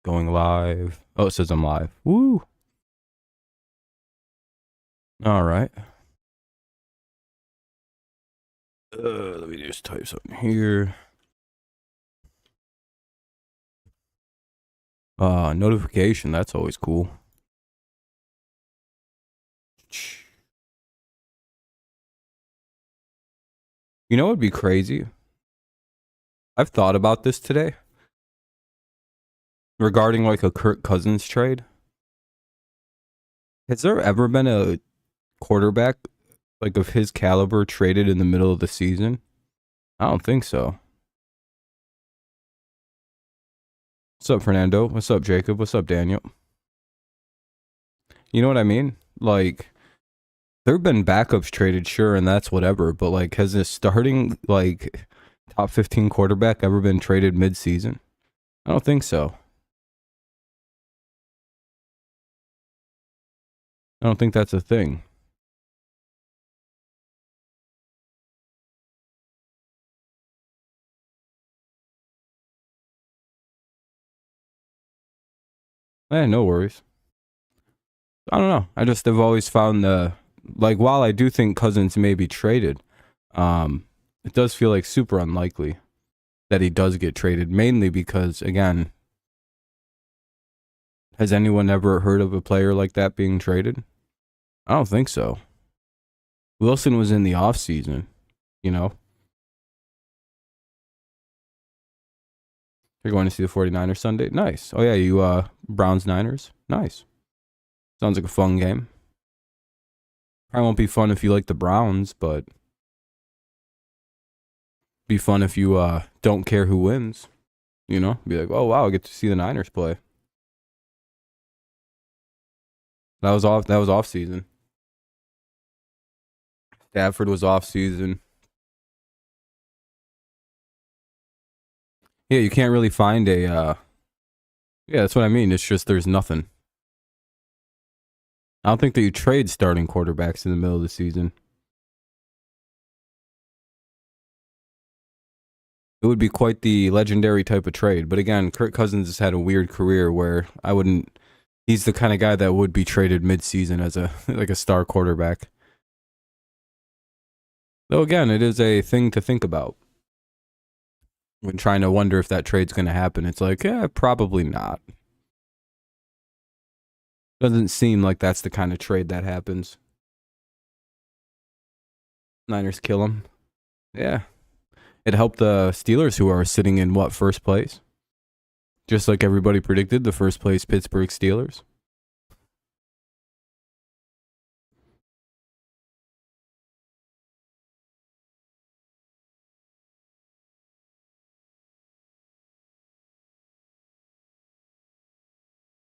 Going live. Oh, it says I'm live. Woo. All right. Let me just type something here. Notification. That's always cool. You know what would be crazy? I've thought about this today regarding like a Kirk Cousins trade. Has there ever been a quarterback like of his caliber traded in the middle of the season? I don't think so. What's up, Fernando? What's up, Jacob? What's up, Daniel? You know what I mean? Like, there have been backups traded, sure, and that's whatever, but like, has this starting like top 15 quarterback ever been traded mid-season? I don't think so. I don't think that's a thing. No worries. I don't know. I just have always found like, while I do think Cousins may be traded, it does feel like super unlikely that he does get traded, mainly because, again, has anyone ever heard of a player like that being traded? I don't think so. Wilson was in the offseason, you know? You're going to see the 49ers Sunday? Nice. Oh, yeah, you, Browns-Niners? Nice. Sounds like a fun game. Probably won't be fun if you like the Browns, but be fun if you don't care who wins. You know, be like, oh wow, I get to see the Niners play. That was off season. Stafford was off season. Yeah, you can't really find a yeah, that's what I mean. It's just there's nothing. I don't think that you trade starting quarterbacks in the middle of the season. It would be quite the legendary type of trade. But again, Kirk Cousins has had a weird career where I wouldn't. He's the kind of guy that would be traded mid-season as a like a star quarterback. Though again, it is a thing to think about when trying to wonder if that trade's going to happen. It's like, yeah, probably not. Doesn't seem like that's the kind of trade that happens. Niners kill him. Yeah. It helped the Steelers, who are sitting in what, first place? Just like everybody predicted, the first place Pittsburgh Steelers.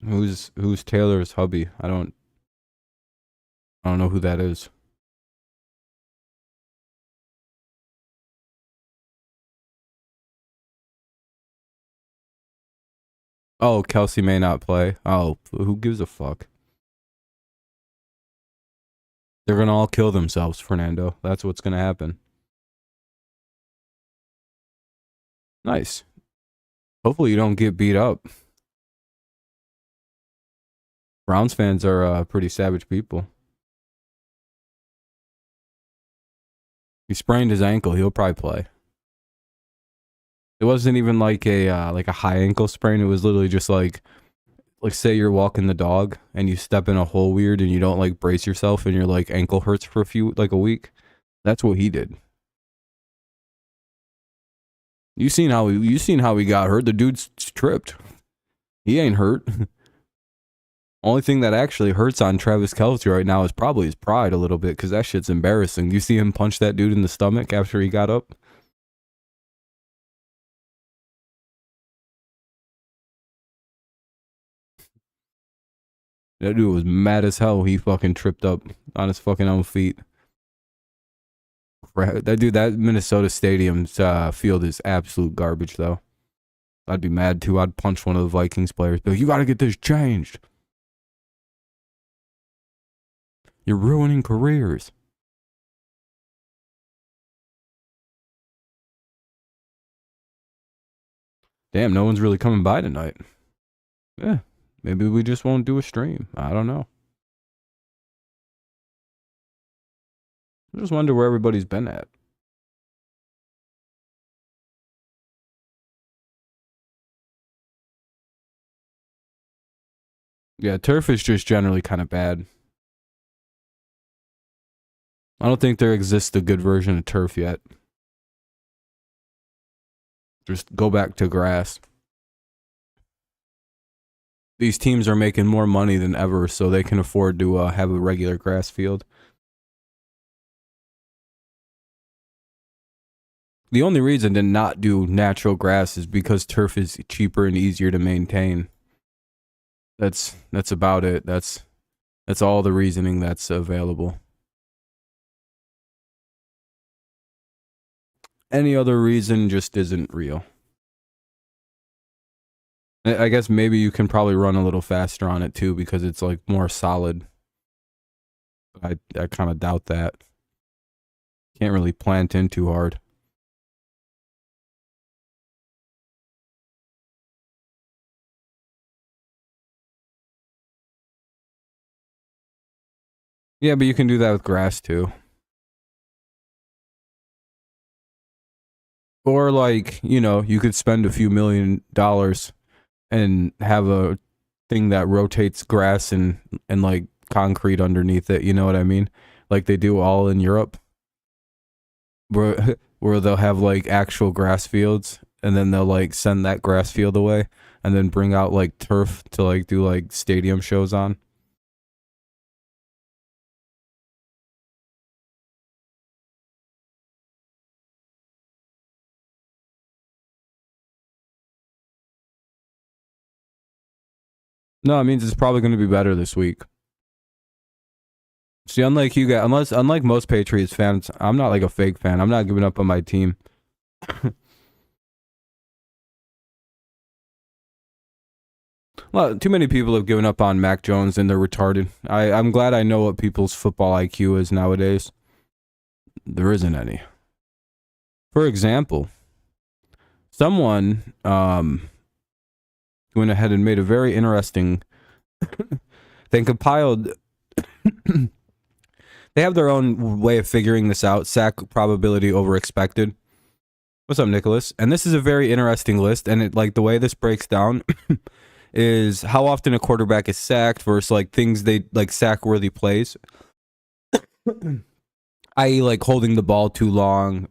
Who's Taylor's hubby? I don't know who that is. Oh, Kelsey may not play. Oh, who gives a fuck? They're gonna all kill themselves, Fernando. That's what's gonna happen. Nice. Hopefully you don't get beat up. Browns fans are pretty savage people. He sprained his ankle. He'll probably play. It wasn't even like a high ankle sprain. It was literally just like say you're walking the dog and you step in a hole weird and you don't like brace yourself and your like ankle hurts for a week. That's what he did. You seen how he got hurt? The dude's tripped. He ain't hurt. Only thing that actually hurts on Travis Kelce right now is probably his pride a little bit, because that shit's embarrassing. You see him punch that dude in the stomach after he got up? That dude was mad as hell. He fucking tripped up on his fucking own feet. That dude, that Minnesota Stadium's field is absolute garbage, though. I'd be mad too. I'd punch one of the Vikings players. But you gotta get this changed. You're ruining careers. Damn, no one's really coming by tonight. Yeah, maybe we just won't do a stream. I don't know. I just wonder where everybody's been at. Yeah, turf is just generally kind of bad. I don't think there exists a good version of turf yet. Just go back to grass. These teams are making more money than ever, so they can afford to have a regular grass field. The only reason to not do natural grass is because turf is cheaper and easier to maintain. That's about it. That's all the reasoning that's available. Any other reason just isn't real. I guess maybe you can probably run a little faster on it too because it's like more solid. I kind of doubt that. Can't really plant in too hard. Yeah, but you can do that with grass too. Or like, you know, you could spend a few $1 million and have a thing that rotates grass and like concrete underneath it, you know what I mean? Like they do all in Europe. Where they'll have like actual grass fields and then they'll like send that grass field away and then bring out like turf to like do like stadium shows on. No, it means it's probably going to be better this week. See, unlike you guys, unlike most Patriots fans, I'm not like a fake fan. I'm not giving up on my team. Well, too many people have given up on Mac Jones and they're retarded. I'm glad I know what people's football IQ is nowadays. There isn't any. For example, someone went ahead and made a very interesting they compiled they have their own way of figuring this out, sack probability over expected. What's up, Nicholas? And this is a very interesting list, and it like the way this breaks down is how often a quarterback is sacked versus like things they like sack worthy plays. i.e. like holding the ball too long,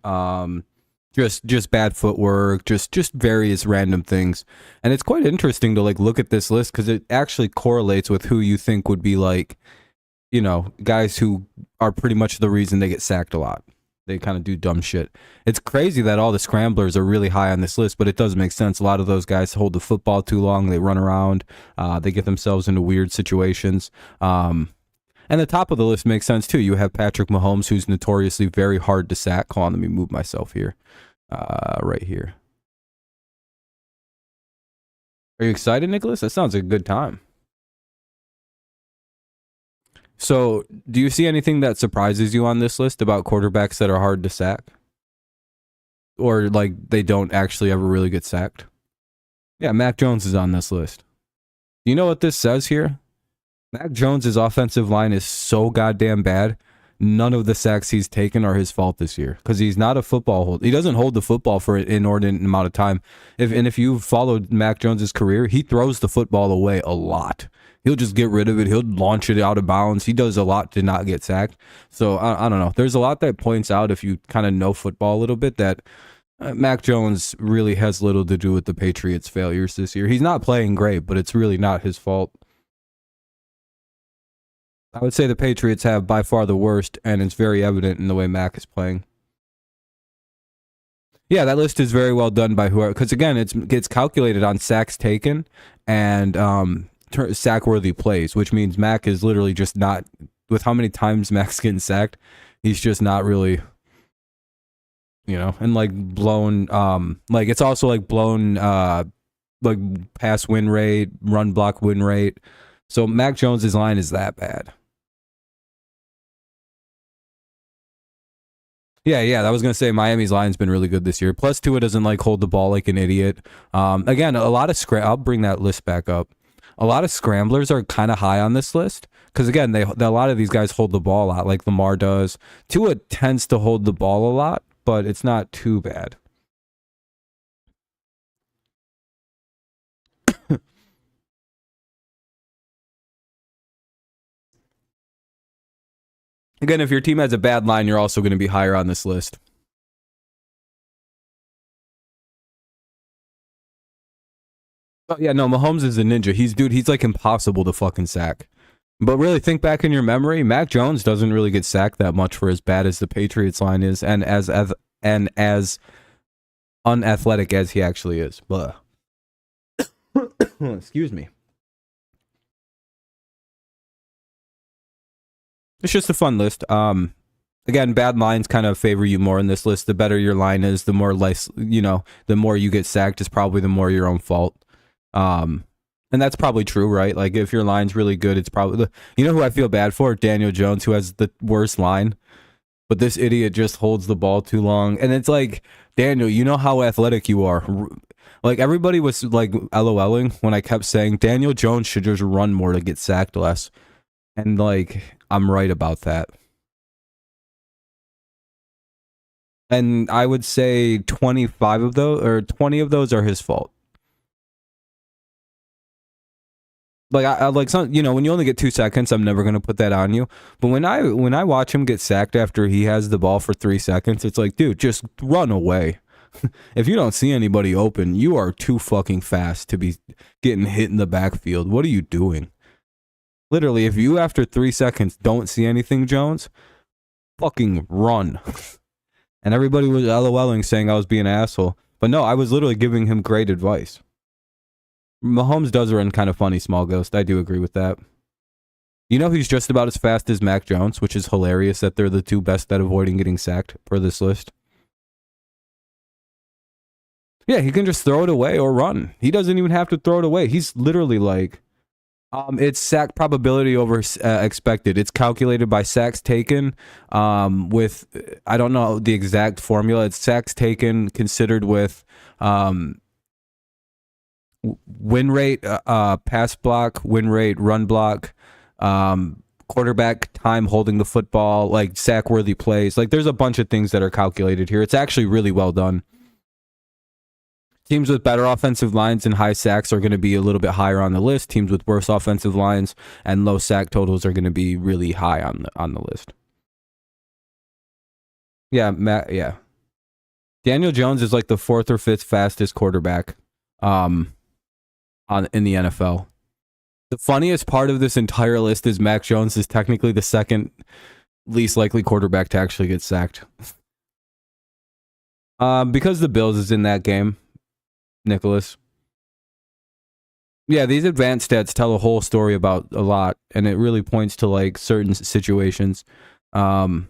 just bad footwork, just various random things. And it's quite interesting to like look at this list because it actually correlates with who you think would be like, you know, guys who are pretty much the reason they get sacked a lot. They kind of do dumb shit. It's crazy that all the scramblers are really high on this list, but it does make sense. A lot of those guys hold the football too long. They run around. They get themselves into weird situations. And the top of the list makes sense too. You have Patrick Mahomes, who's notoriously very hard to sack. Hold on, let me move myself here. Right here. Are you excited, Nicholas? That sounds like a good time. So, do you see anything that surprises you on this list about quarterbacks that are hard to sack? Or, like, they don't actually ever really get sacked? Yeah, Mac Jones is on this list. Do you know what this says here? Mac Jones' offensive line is so goddamn bad. None of the sacks he's taken are his fault this year because he's not a football holder. He doesn't hold the football for an inordinate amount of time. If you've followed Mac Jones' career, he throws the football away a lot. He'll just get rid of it. He'll launch it out of bounds. He does a lot to not get sacked. So I don't know. There's a lot that points out if you kind of know football a little bit that Mac Jones really has little to do with the Patriots' failures this year. He's not playing great, but it's really not his fault. I would say the Patriots have by far the worst, and it's very evident in the way Mac is playing. Yeah, that list is very well done by whoever, because again, it's calculated on sacks taken and sack-worthy plays, which means Mac is literally just not, with how many times Mac's getting sacked, he's just not really, you know, and like blown, like it's also like blown, like pass win rate, run block win rate. So Mac Jones's line is that bad. Yeah, I was going to say Miami's line's been really good this year. Plus, Tua doesn't like hold the ball like an idiot. Again, a lot of I'll bring that list back up. A lot of scramblers are kind of high on this list because again, a lot of these guys hold the ball a lot, like Lamar does. Tua tends to hold the ball a lot, but it's not too bad. Again, if your team has a bad line, you're also going to be higher on this list. Oh, yeah, no, Mahomes is a ninja. He's like impossible to fucking sack. But really, think back in your memory, Mac Jones doesn't really get sacked that much for as bad as the Patriots line is and as unathletic as he actually is. Blah. Excuse me. It's just a fun list. Again, bad lines kind of favor you more in this list. The better your line is, the more less, the more you get sacked is probably the more your own fault. And that's probably true, right? Like if your line's really good, it's probably who I feel bad for? Daniel Jones, who has the worst line, but this idiot just holds the ball too long. And it's like, Daniel, you know how athletic you are. Like everybody was like LOLing when I kept saying Daniel Jones should just run more to get sacked less. And like, I'm right about that. And I would say 25 of those or 20 of those are his fault. Like I like some, when you only get 2 seconds, I'm never gonna put that on you. But when I watch him get sacked after he has the ball for 3 seconds, it's like, dude, just run away. If you don't see anybody open, you are too fucking fast to be getting hit in the backfield. What are you doing? Literally, if you after 3 seconds don't see anything, Jones, fucking run. And everybody was LOLing saying I was being an asshole. But no, I was literally giving him great advice. Mahomes does run kind of funny, Small Ghost. I do agree with that. He's just about as fast as Mac Jones, which is hilarious that they're the two best at avoiding getting sacked per this list. Yeah, he can just throw it away or run. He doesn't even have to throw it away. He's literally like, it's sack probability over expected. It's calculated by sacks taken with, I don't know the exact formula. It's sacks taken considered with win rate, pass block, win rate, run block, quarterback time holding the football, like sack-worthy plays. Like there's a bunch of things that are calculated here. It's actually really well done. Teams with better offensive lines and high sacks are going to be a little bit higher on the list. Teams with worse offensive lines and low sack totals are going to be really high on the list. Yeah, yeah. Daniel Jones is like the 4th or 5th fastest quarterback in the NFL. The funniest part of this entire list is Mac Jones is technically the 2nd least likely quarterback to actually get sacked. Because the Bills is in that game. Nicholas. Yeah, these advanced stats tell a whole story about a lot, and it really points to like certain situations. Like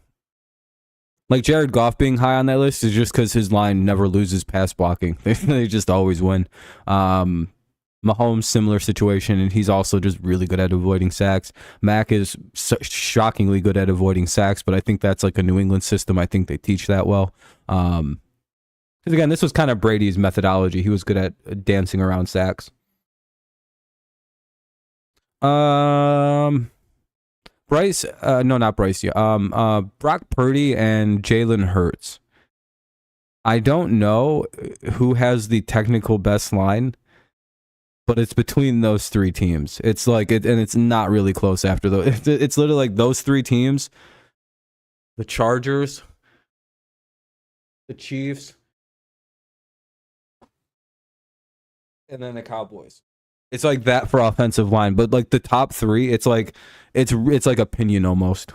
Jared Goff being high on that list is just because his line never loses pass blocking. They just always win. Mahomes, similar situation, and he's also just really good at avoiding sacks. Mac is shockingly good at avoiding sacks, but I think that's like a New England system. I think they teach that well. Because again, this was kind of Brady's methodology. He was good at dancing around sacks. Bryce, no, not Bryce. Yeah. Brock Purdy and Jalen Hurts. I don't know who has the technical best line, but it's between those 3 teams. It's like, and it's not really close after those. It's literally like those 3 teams: the Chargers, the Chiefs, and then the Cowboys. It's like that for offensive line, but like the top 3, it's like opinion almost.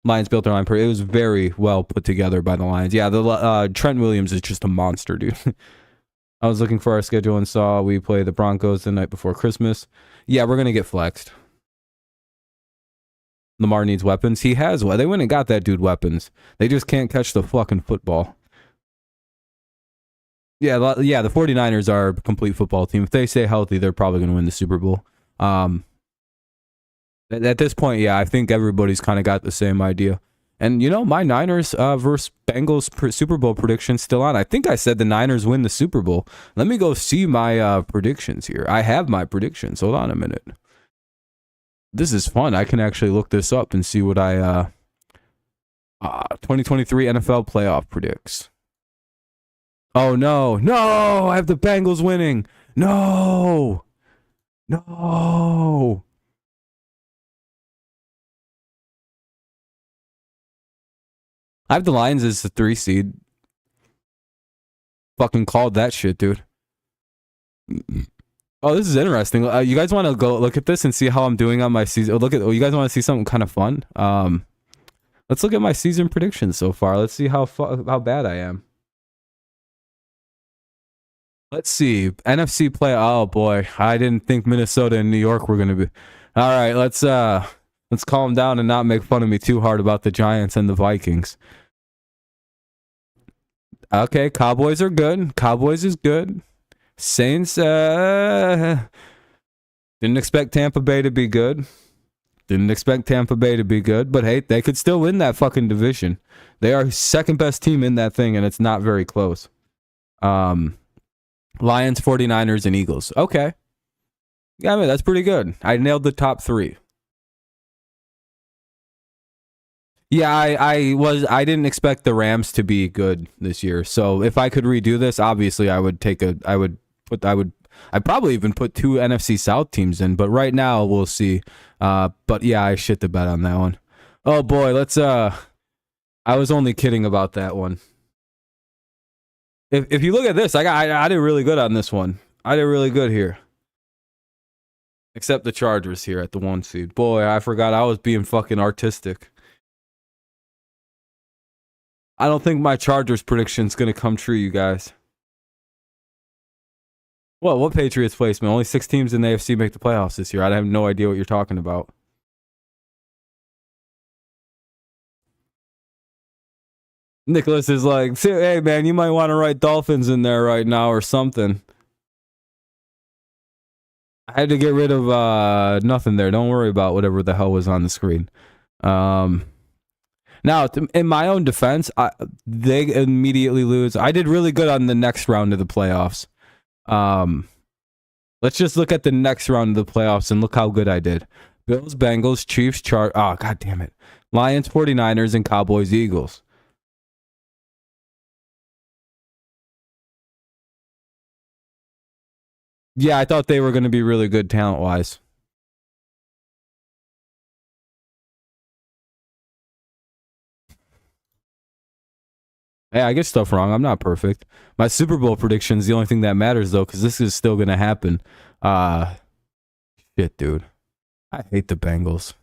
Lions built their line. It was very well put together by the Lions. Yeah, the Trent Williams is just a monster, dude. I was looking for our schedule and saw we play the Broncos the night before Christmas. Yeah, we're gonna get flexed. Lamar needs weapons. He has. Well, they went and got that dude weapons. They just can't catch the fucking football. Yeah, the 49ers are a complete football team. If they stay healthy, they're probably going to win the Super Bowl. At this point, yeah, I think everybody's kind of got the same idea. And you know, my Niners versus Bengals Super Bowl prediction still on. I think I said the Niners win the Super Bowl. Let me go see my predictions here. I have my predictions. Hold on a minute. This is fun. I can actually look this up and see what I 2023 NFL playoff predicts. Oh no. No, I have the Bengals winning. No. No. I have the Lions as the 3 seed. Fucking called that shit, dude. Oh, this is interesting. You guys want to go look at this and see how I'm doing on my season? You guys want to see something kind of fun? Let's look at my season predictions so far. Let's see how bad I am. Let's see. NFC play. Oh boy, I didn't think Minnesota and New York were gonna be. All right, let's calm down and not make fun of me too hard about the Giants and the Vikings. Okay, Cowboys are good. Cowboys is good. Saints, didn't expect Tampa Bay to be good. Didn't expect Tampa Bay to be good, but hey, they could still win that fucking division. They are second best team in that thing, and it's not very close. Lions, 49ers, and Eagles. Okay. Yeah, I mean, that's pretty good. I nailed the top 3. Yeah, I didn't expect the Rams to be good this year. So if I could redo this, obviously I'd probably even put 2 NFC South teams in, but right now we'll see. But yeah, I shit the bed on that one. Oh boy, I was only kidding about that one. If you look at this, I did really good on this one. I did really good here. Except the Chargers here at the 1 seed. Boy, I forgot I was being fucking artistic. I don't think my Chargers prediction's going to come true, you guys. Well, what Patriots placement? Only 6 teams in the AFC make the playoffs this year. I have no idea what you're talking about. Nicholas is like, hey, man, you might want to write Dolphins in there right now or something. I had to get rid of nothing there. Don't worry about whatever the hell was on the screen. Now, in my own defense, they immediately lose. I did really good on the next round of the playoffs. Let's just look at the next round of the playoffs and look how good I did. Bills, Bengals, Chiefs, oh, god damn it. Lions, 49ers, and Cowboys, Eagles. Yeah, I thought they were going to be really good talent-wise. Hey, I get stuff wrong. I'm not perfect. My Super Bowl prediction is the only thing that matters, though, because this is still going to happen. Shit, dude. I hate the Bengals.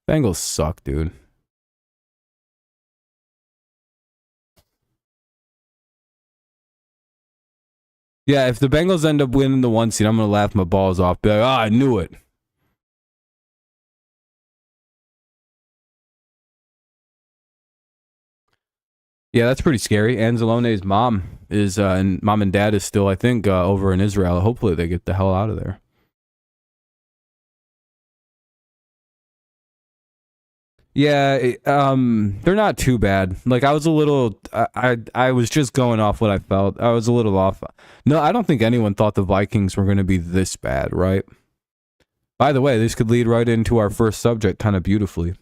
Bengals suck, dude. Yeah, if the Bengals end up winning the 1 seed, I'm going to laugh my balls off. Be like, I knew it. Yeah, that's pretty scary. Anzalone's mom is, and mom and dad is still, I think, over in Israel. Hopefully they get the hell out of there. Yeah, they're not too bad. Like, I was a little, I was just going off what I felt. I was a little off. No, I don't think anyone thought the Vikings were going to be this bad, right? By the way, this could lead right into our first subject kind of beautifully.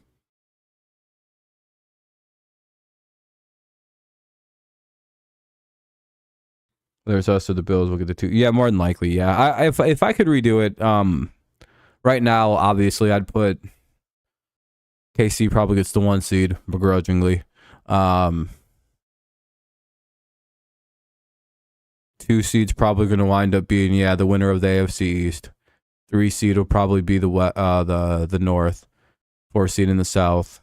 There's us or the Bills. We'll get the 2. Yeah, more than likely. Yeah, if I could redo it, right now, obviously, I'd put KC probably gets the 1 seed begrudgingly. 2 seeds probably going to wind up being the winner of the AFC East. 3 seed will probably be the North. 4 seed in the South.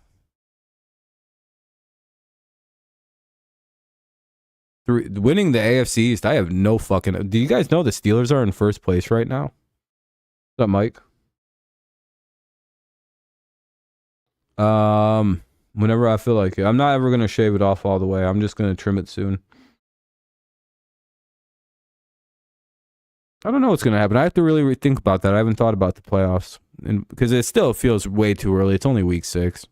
Winning the AFC East, I have no fucking... Do you guys know the Steelers are in first place right now? What's up, Mike? Whenever I feel like it. I'm not ever going to shave it off all the way. I'm just going to trim it soon. I don't know what's going to happen. I have to really think about that. I haven't thought about the playoffs. and because it still feels way too early. It's only week 6.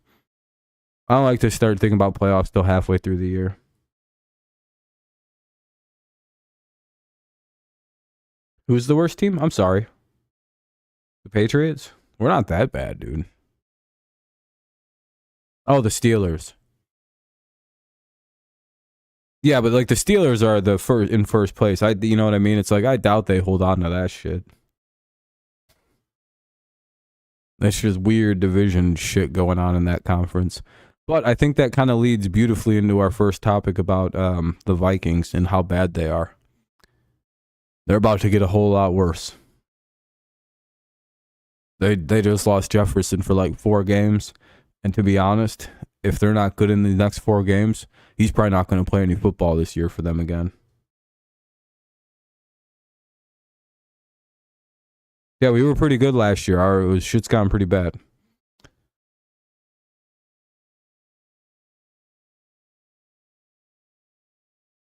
I don't like to start thinking about playoffs till halfway through the year. Who's the worst team? I'm sorry. The Patriots? We're not that bad, dude. Oh, the Steelers. Yeah, but like the Steelers are the first place. You know what I mean? It's like I doubt they hold on to that shit. That's just weird division shit going on in that conference. But I think that kind of leads beautifully into our first topic about the Vikings and how bad they are. They're about to get a whole lot worse. They just lost Jefferson for like 4 games. And to be honest, if they're not good in the next 4 games, he's probably not going to play any football this year for them again. Yeah, we were pretty good last year. Shit's gotten pretty bad.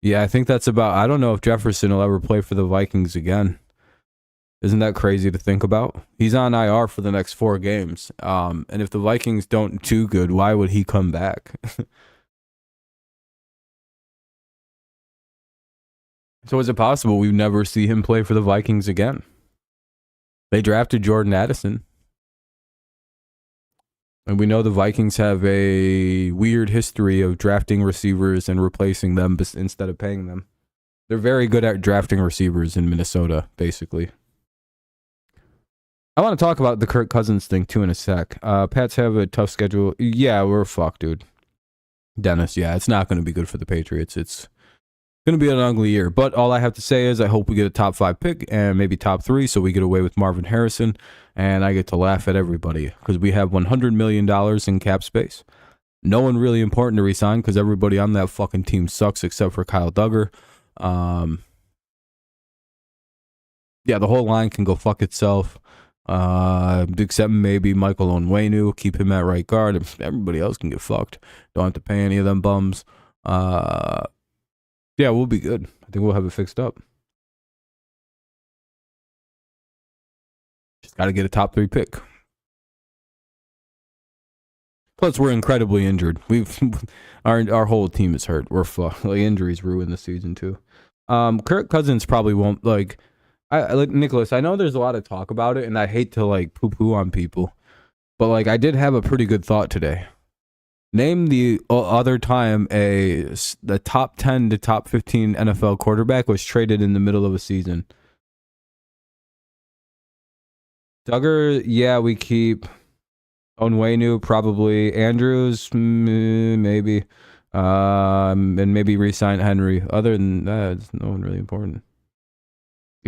Yeah, I think that's about... I don't know if Jefferson will ever play for the Vikings again. Isn't that crazy to think about? He's on IR for the next 4 games. And if the Vikings don't do good, why would he come back? So is it possible we never see him play for the Vikings again? They drafted Jordan Addison. And we know the Vikings have a weird history of drafting receivers and replacing them instead of paying them. They're very good at drafting receivers in Minnesota, basically. I want to talk about the Kirk Cousins thing, too, in a sec. Pats have a tough schedule. Yeah, we're fucked, dude. Dennis, yeah, it's not going to be good for the Patriots. It's going to be an ugly year. But all I have to say is I hope we get a top 5 pick and maybe top 3 so we get away with Marvin Harrison and I get to laugh at everybody because we have $100 million in cap space. No one really important to resign because everybody on that fucking team sucks except for Kyle Duggar. Yeah, the whole line can go fuck itself. Except maybe Michael Onwenu, keep him at right guard. Everybody else can get fucked. Don't have to pay any of them bums. Yeah, we'll be good. I think we'll have it fixed up. Just got to get a top 3 pick. Plus, we're incredibly injured. Our whole team is hurt. We're fucked. Like injuries ruin the season too. Kirk Cousins probably won't like. Like Nicholas, I know there's a lot of talk about it, and I hate to like poo-poo on people, but like I did have a pretty good thought today. Name the other time the top 10 to top 15 NFL quarterback was traded in the middle of a season. Duggar, yeah, we keep. Onwenu, probably. Andrews, maybe. And maybe re-sign Henry. Other than that, it's no one really important.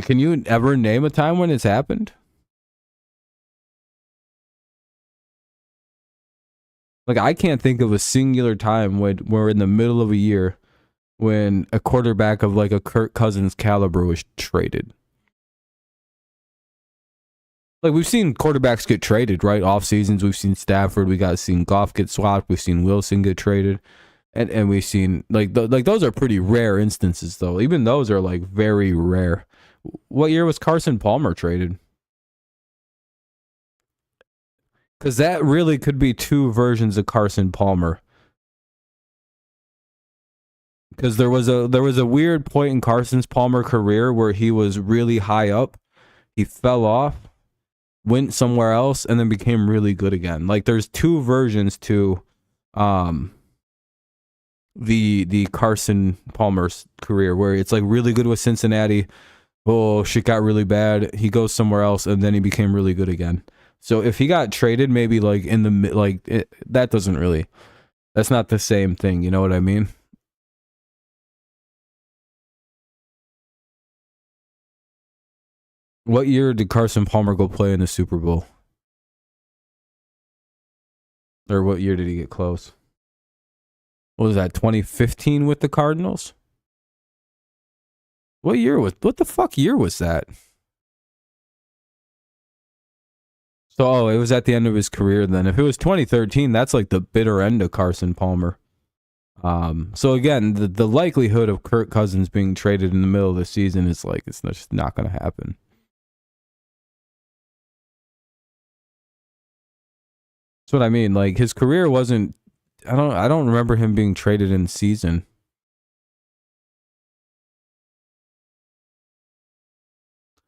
Can you ever name a time when it's happened? Like, I can't think of a singular time when we're in the middle of a year when a quarterback of like a Kirk Cousins caliber was traded. Like, we've seen quarterbacks get traded, right? Off seasons, we've seen Stafford, seen Goff get swapped, we've seen Wilson get traded, and we've seen like those are pretty rare instances, though. Even those are like very rare. What year was Carson Palmer traded? Because that really could be 2 versions of Carson Palmer. Because there was a weird point in Carson Palmer's career where he was really high up, he fell off, went somewhere else, and then became really good again. Like there's 2 versions to the Carson Palmer's career where it's like really good with Cincinnati. Oh, shit got really bad. He goes somewhere else, and then he became really good again. So if he got traded, maybe like in the that doesn't really. That's not the same thing. You know what I mean? What year did Carson Palmer go play in the Super Bowl? Or what year did he get close? What was that, 2015 with the Cardinals? What the fuck year was that? So, it was at the end of his career then. If it was 2013, that's like the bitter end of Carson Palmer. So again, the likelihood of Kirk Cousins being traded in the middle of the season is like, it's just not going to happen. That's what I mean. Like his career wasn't. I don't remember him being traded in season.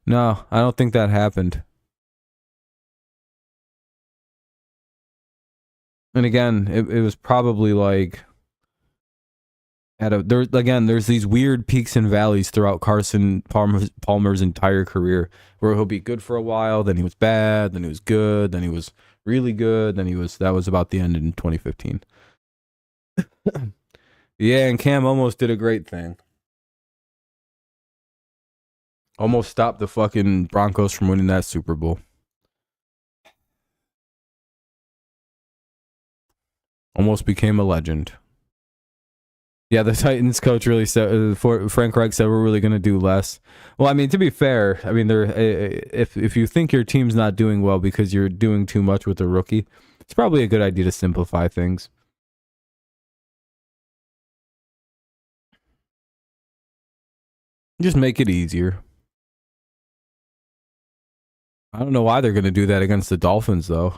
No, I don't think that happened. And again, it was probably like there's these weird peaks and valleys throughout Carson Palmer's entire career, where he'll be good for a while, then he was bad, then he was good, then he was really good, that was about the end in 2015. Yeah, and Cam almost did a great thing. Almost stopped the fucking Broncos from winning that Super Bowl. Almost became a legend. Yeah, the Titans coach really said, Frank Reich said, we're really going to do less. Well, I mean, to be fair, I mean, if you think your team's not doing well because you're doing too much with a rookie, it's probably a good idea to simplify things. Just make it easier. I don't know why they're going to do that against the Dolphins, though.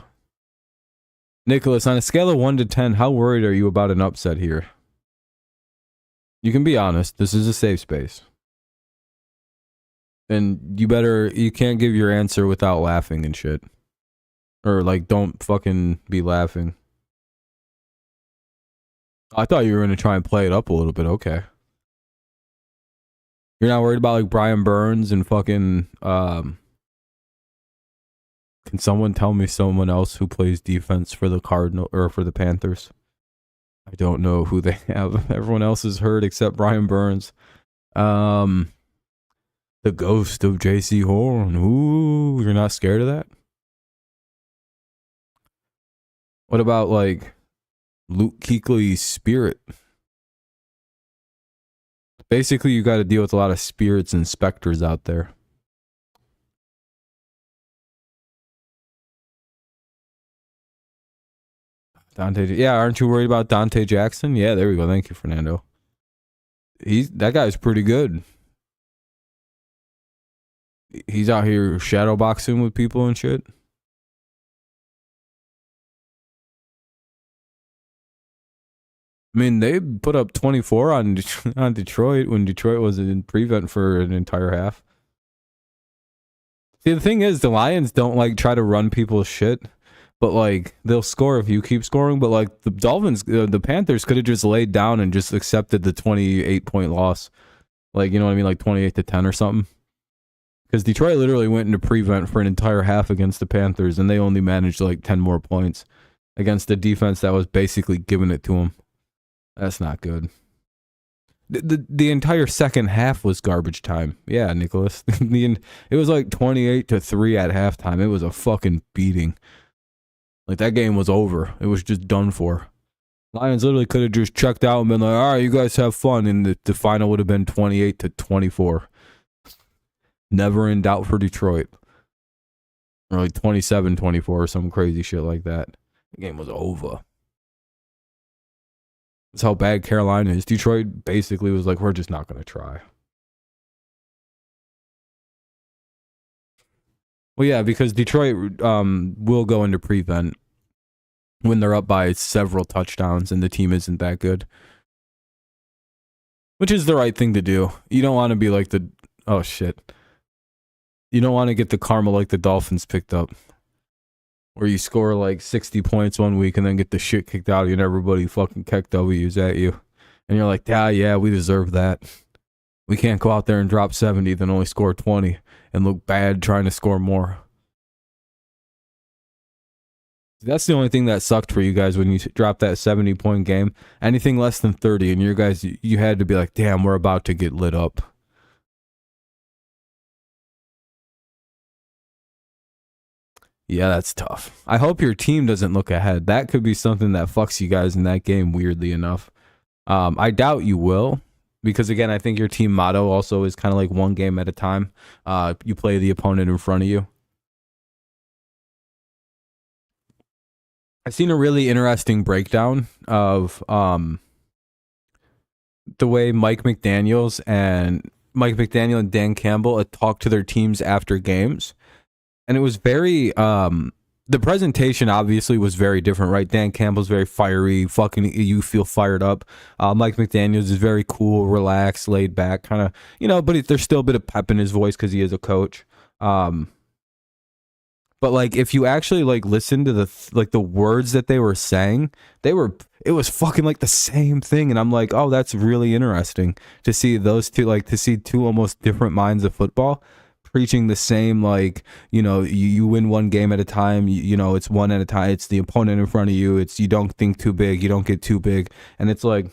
Nicholas, on a scale of 1 to 10, how worried are you about an upset here? You can be honest. This is a safe space. And you can't give your answer without laughing and shit. Or, like, don't fucking be laughing. I thought you were going to try and play it up a little bit. Okay. You're not worried about, like, Brian Burns and fucking, can someone tell me someone else who plays defense for the Cardinal or for the Panthers? I don't know who they have. Everyone else is hurt except Brian Burns. The ghost of J.C. Horn. Ooh, you're not scared of that? What about, like, Luke Kuechly's spirit? Basically, you got to deal with a lot of spirits and specters out there. Yeah, aren't you worried about Dante Jackson? Yeah, there we go. Thank you, Fernando. That guy's pretty good. He's out here shadow boxing with people and shit. I mean, they put up 24 on Detroit when Detroit was in prevent for an entire half. See, the thing is, the Lions don't like try to run people's shit. But, like, they'll score if you keep scoring. But, like, the Dolphins, the Panthers could have just laid down and just accepted the 28-point loss. Like, you know what I mean? Like 28-10 or something. Because Detroit literally went into prevent for an entire half against the Panthers, and they only managed, like, 10 more points against a defense that was basically giving it to them. That's not good. The entire second half was garbage time. Yeah, Nicholas. It was like 28-3 at halftime. It was a fucking beating. Like, that game was over. It was just done for. Lions literally could have just checked out and been like, all right, you guys have fun. And the final would have been 28-24. Never in doubt for Detroit. Or like 27-24 or some crazy shit like that. The game was over. That's how bad Carolina is. Detroit basically was like, we're just not going to try. Well, yeah, because Detroit will go into prevent when they're up by several touchdowns and the team isn't that good. Which is the right thing to do. You don't want to be like oh shit. You don't want to get the karma like the Dolphins picked up. Where you score like 60 points one week and then get the shit kicked out of you and everybody fucking kick W's at you. And you're like, yeah, we deserve that. We can't go out there and drop 70 then only score 20 and look bad trying to score more. That's the only thing that sucked for you guys when you dropped that 70-point game. Anything less than 30 and you had to be like, damn, we're about to get lit up. Yeah, that's tough. I hope your team doesn't look ahead. That could be something that fucks you guys in that game, weirdly enough. I doubt you will. Because, again, I think your team motto also is kind of like one game at a time. You play the opponent in front of you. I've seen a really interesting breakdown of the way Mike McDaniel and Dan Campbell talk to their teams after games. And it was very the presentation obviously was very different, right? Dan Campbell's very fiery, fucking you feel fired up. Mike McDaniels is very cool, relaxed, laid back, kind of, you know, but there's still a bit of pep in his voice because he is a coach. But like, if you actually like listen to the words that they were saying, it was fucking like the same thing. And I'm like, oh, that's really interesting to see those two, like to see two almost different minds of football preaching the same, like, you know, you win one game at a time, you know, it's one at a time, it's the opponent in front of you, it's you don't think too big, you don't get too big. And it's like,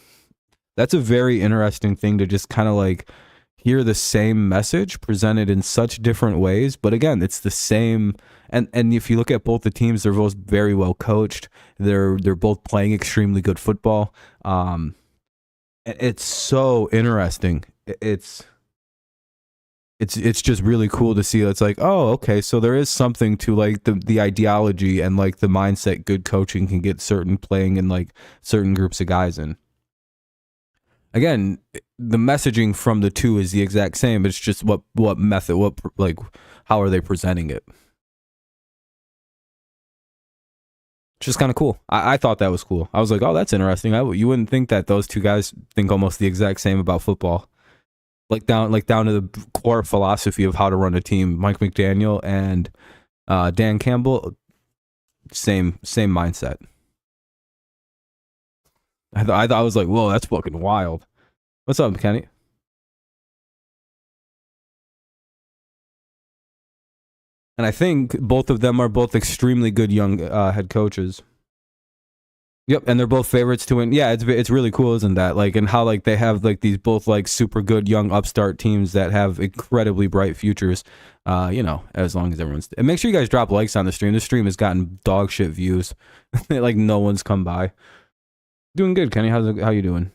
that's a very interesting thing to just kind of like hear the same message presented in such different ways. But again, it's the same. And if you look at both the teams, they're both very well coached. They're both playing extremely good football. It's so interesting. It's just really cool to see. It's like, oh, okay, so there is something to like the ideology and like the mindset good coaching can get certain playing in like certain groups of guys in. Again, the messaging from the two is the exact same. It's just what method, like how are they presenting it? Just kind of cool. I thought that was cool. I was like, oh, that's interesting. You wouldn't think that those two guys think almost the exact same about football. Like down to the core philosophy of how to run a team. Mike McDaniel and Dan Campbell, same mindset. I was like, whoa, that's fucking wild. What's up, Kenny? And I think both of them are both extremely good young head coaches. Yep, and they're both favorites to win. Yeah, it's really cool, isn't that? Like, and how like they have like these both like super good young upstart teams that have incredibly bright futures. You know, as long as everyone's. And make sure you guys drop likes on the stream. The stream has gotten dog shit views. Like no one's come by. Doing good, Kenny. How you doing?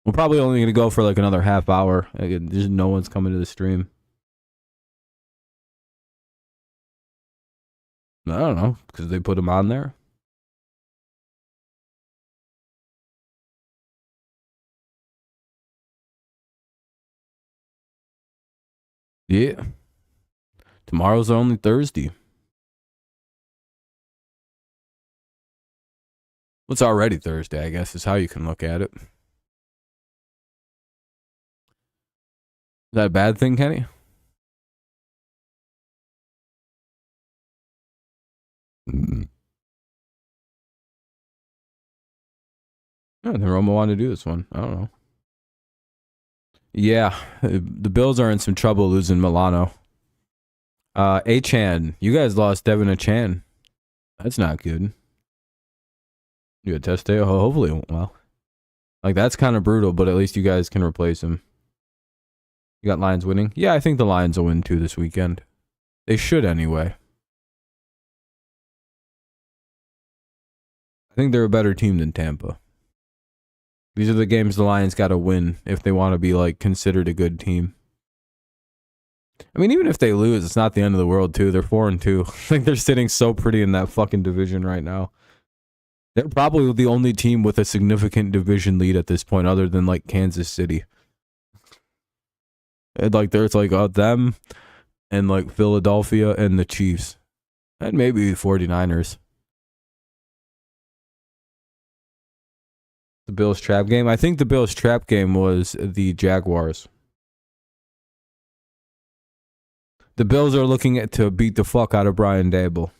We're probably only gonna go for like another half hour. There's no one's coming to the stream. I don't know, because they put them on there. Yeah. Tomorrow's only Thursday. It's already Thursday, I guess, is how you can look at it. Is that a bad thing, Kenny? Yeah, then Roma wanted to do this one. I don't know. Yeah, the Bills are in some trouble losing Milano. Achan, you guys lost Devin Achan. That's not good. You a test day? Hopefully it went well. Like, that's kind of brutal, but at least you guys can replace him. You got Lions winning? Yeah, I think the Lions will win too this weekend. They should anyway. I think they're a better team than Tampa. These are the games the Lions got to win if they want to be like considered a good team. I mean, even if they lose, it's not the end of the world too. They're 4-2. I think they're sitting so pretty in that fucking division right now. They're probably the only team with a significant division lead at this point, other than like Kansas City. And like there's like them and like Philadelphia and the Chiefs. And maybe the 49ers. The Bills trap game? I think the Bills trap game was the Jaguars. The Bills are looking to beat the fuck out of Brian Daboll.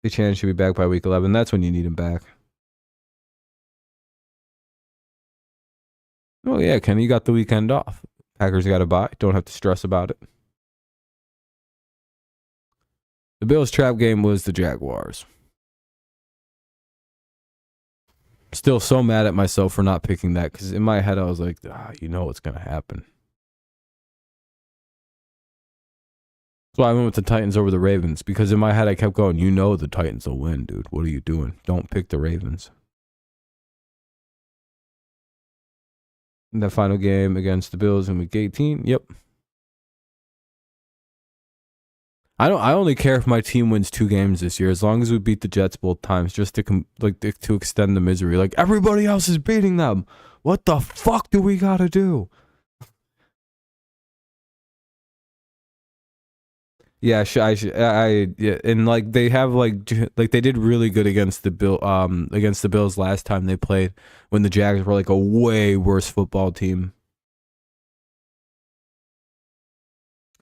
The chance should be back by week 11. That's when you need him back. Oh yeah, Kenny, you got the weekend off. Packers got to bye. Don't have to stress about it. The Bills trap game was the Jaguars. Still so mad at myself for not picking that, because in my head I was like, you know what's going to happen. That's why I went with the Titans over the Ravens, because in my head I kept going, you know the Titans will win, dude. What are you doing? Don't pick the Ravens. In that final game against the Bills in week 18, yep. I only care if my team wins 2 games this year, as long as we beat the Jets both times, just to extend the misery. Like, everybody else is beating them. What the fuck do we gotta do? Yeah, yeah, and like they have like they did really good against the against the Bills last time they played when the Jags were like a way worse football team.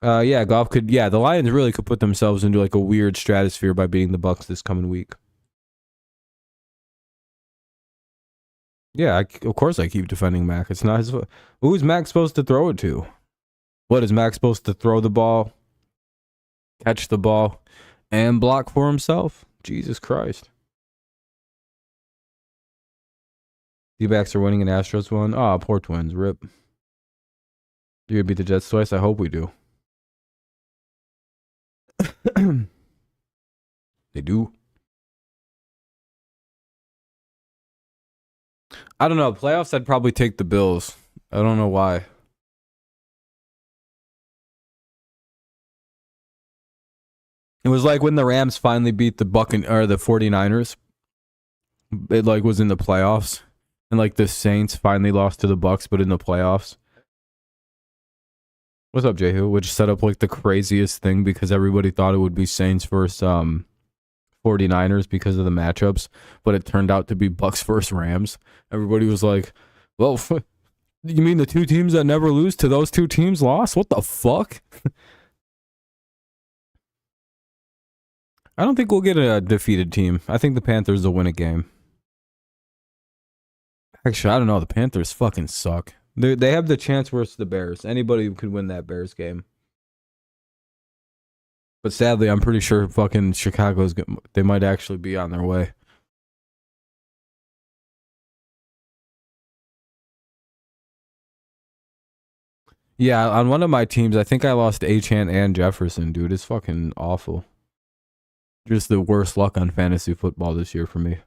Yeah, Goff could. Yeah, the Lions really could put themselves into like a weird stratosphere by beating the Bucs this coming week. Yeah, of course I keep defending Mac. It's not his. Who's Mac supposed to throw it to? What is Mac supposed to throw the ball, catch the ball, and block for himself? Jesus Christ. D-backs are winning and Astros won. Oh, poor Twins. Rip. You're gonna beat the Jets twice? I hope we do. They do. I don't know. Playoffs, I'd probably take the Bills. I don't know why. It was like when the Rams finally beat the the 49ers. It like was in the playoffs. And like the Saints finally lost to the Bucs, but in the playoffs. What's up, Jehu? Which set up like the craziest thing because everybody thought it would be Saints versus 49ers because of the matchups, but it turned out to be Bucs versus Rams. Everybody was like, well, you mean the two teams that never lose to those two teams lost? What the fuck? I don't think we'll get a defeated team. I think the Panthers will win a game. Actually, I don't know. The Panthers fucking suck. They have the chance versus the Bears. Anybody could win that Bears game. But sadly, I'm pretty sure fucking they might actually be on their way. Yeah, on one of my teams, I think I lost Achane and Jefferson, dude. It's fucking awful. Just the worst luck on fantasy football this year for me.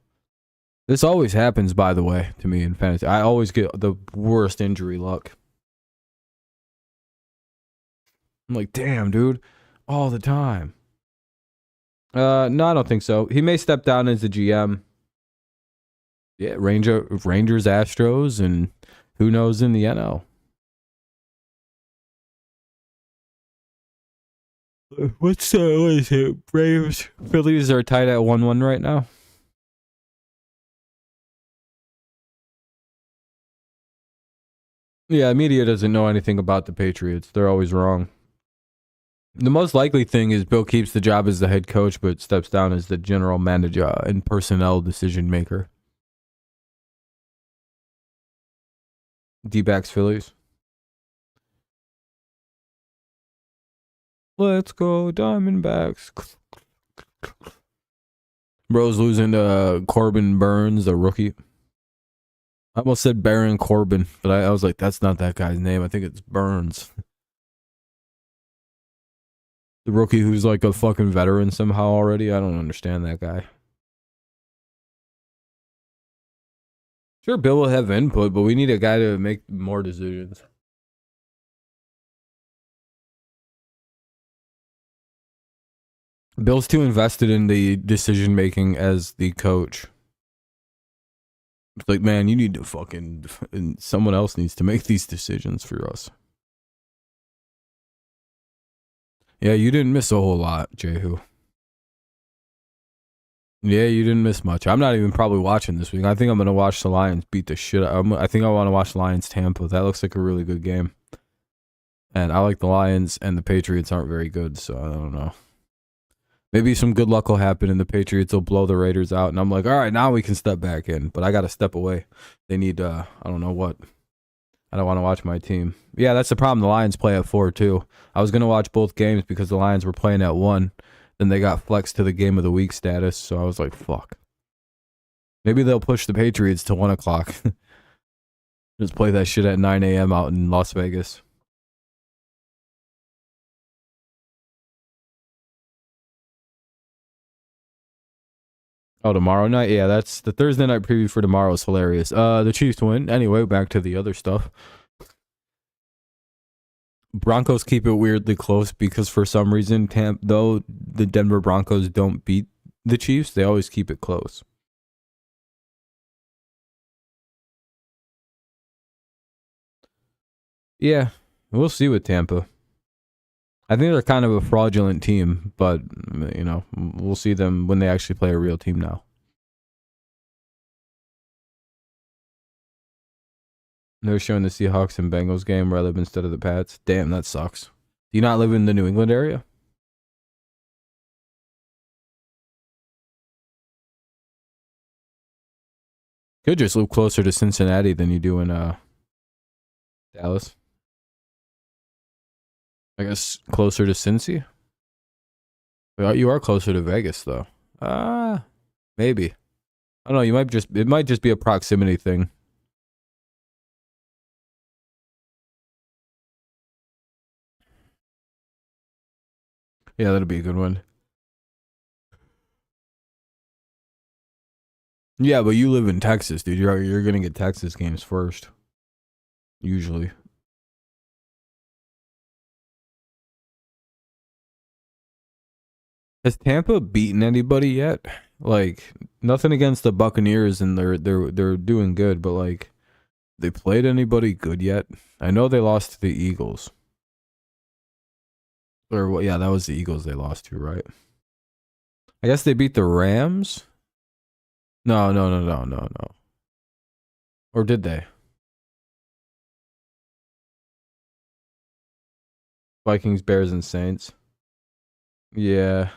This always happens, by the way, to me in fantasy. I always get the worst injury luck. I'm like, damn, dude, all the time. No, I don't think so. He may step down as the GM. Yeah, Rangers, Astros, and who knows in the NL. What is it? Braves, Phillies are tied at 1-1 right now. Yeah, media doesn't know anything about the Patriots. They're always wrong. The most likely thing is Bill keeps the job as the head coach, but steps down as the general manager and personnel decision maker. D-backs Phillies. Let's go Diamondbacks. Bro's losing to Corbin Burns, a rookie. I almost said Baron Corbin, but I was like, that's not that guy's name. I think it's Burns. The rookie who's like a fucking veteran somehow already. I don't understand that guy. Sure, Bill will have input, but we need a guy to make more decisions. Bill's too invested in the decision making as the coach. It's like, man, you need to fucking... someone else needs to make these decisions for us. Yeah, you didn't miss a whole lot, Jehu. Yeah, you didn't miss much. I'm not even probably watching this week. I think I'm going to watch the Lions beat the shit out. I think I want to watch Lions Tampa. That looks like a really good game. And I like the Lions, and the Patriots aren't very good, so I don't know. Maybe some good luck will happen and the Patriots will blow the Raiders out. And I'm like, all right, now we can step back in. But I got to step away. They need, I don't know what. I don't want to watch my team. Yeah, that's the problem. The Lions play at 4, too. I was going to watch both games because the Lions were playing at 1. Then they got flexed to the game of the week status. So I was like, fuck. Maybe they'll push the Patriots to 1 o'clock. Just play that shit at 9 a.m. out in Las Vegas. Oh, tomorrow night? Yeah, that's the Thursday night preview for tomorrow is hilarious. The Chiefs win. Anyway, back to the other stuff. Broncos keep it weirdly close because for some reason, though the Denver Broncos don't beat the Chiefs, they always keep it close. Yeah, we'll see with Tampa. I think they're kind of a fraudulent team, but you know, we'll see them when they actually play a real team now. They're showing the Seahawks and Bengals game where I live instead of the Pats. Damn, that sucks. Do you not live in the New England area? Could just live closer to Cincinnati than you do in Dallas. I guess closer to Cincy. Well, you are closer to Vegas though. Maybe. I don't know. It might just be a proximity thing. Yeah, that'll be a good one. Yeah, but you live in Texas, dude. You're gonna get Texas games first. Usually. Has Tampa beaten anybody yet? Like, nothing against the Buccaneers, and they're doing good, but like, they played anybody good yet? I know they lost to the Eagles. Or what? Yeah, that was the Eagles they lost to, right? I guess they beat the Rams. No. Or did they? Vikings, Bears, and Saints. Yeah.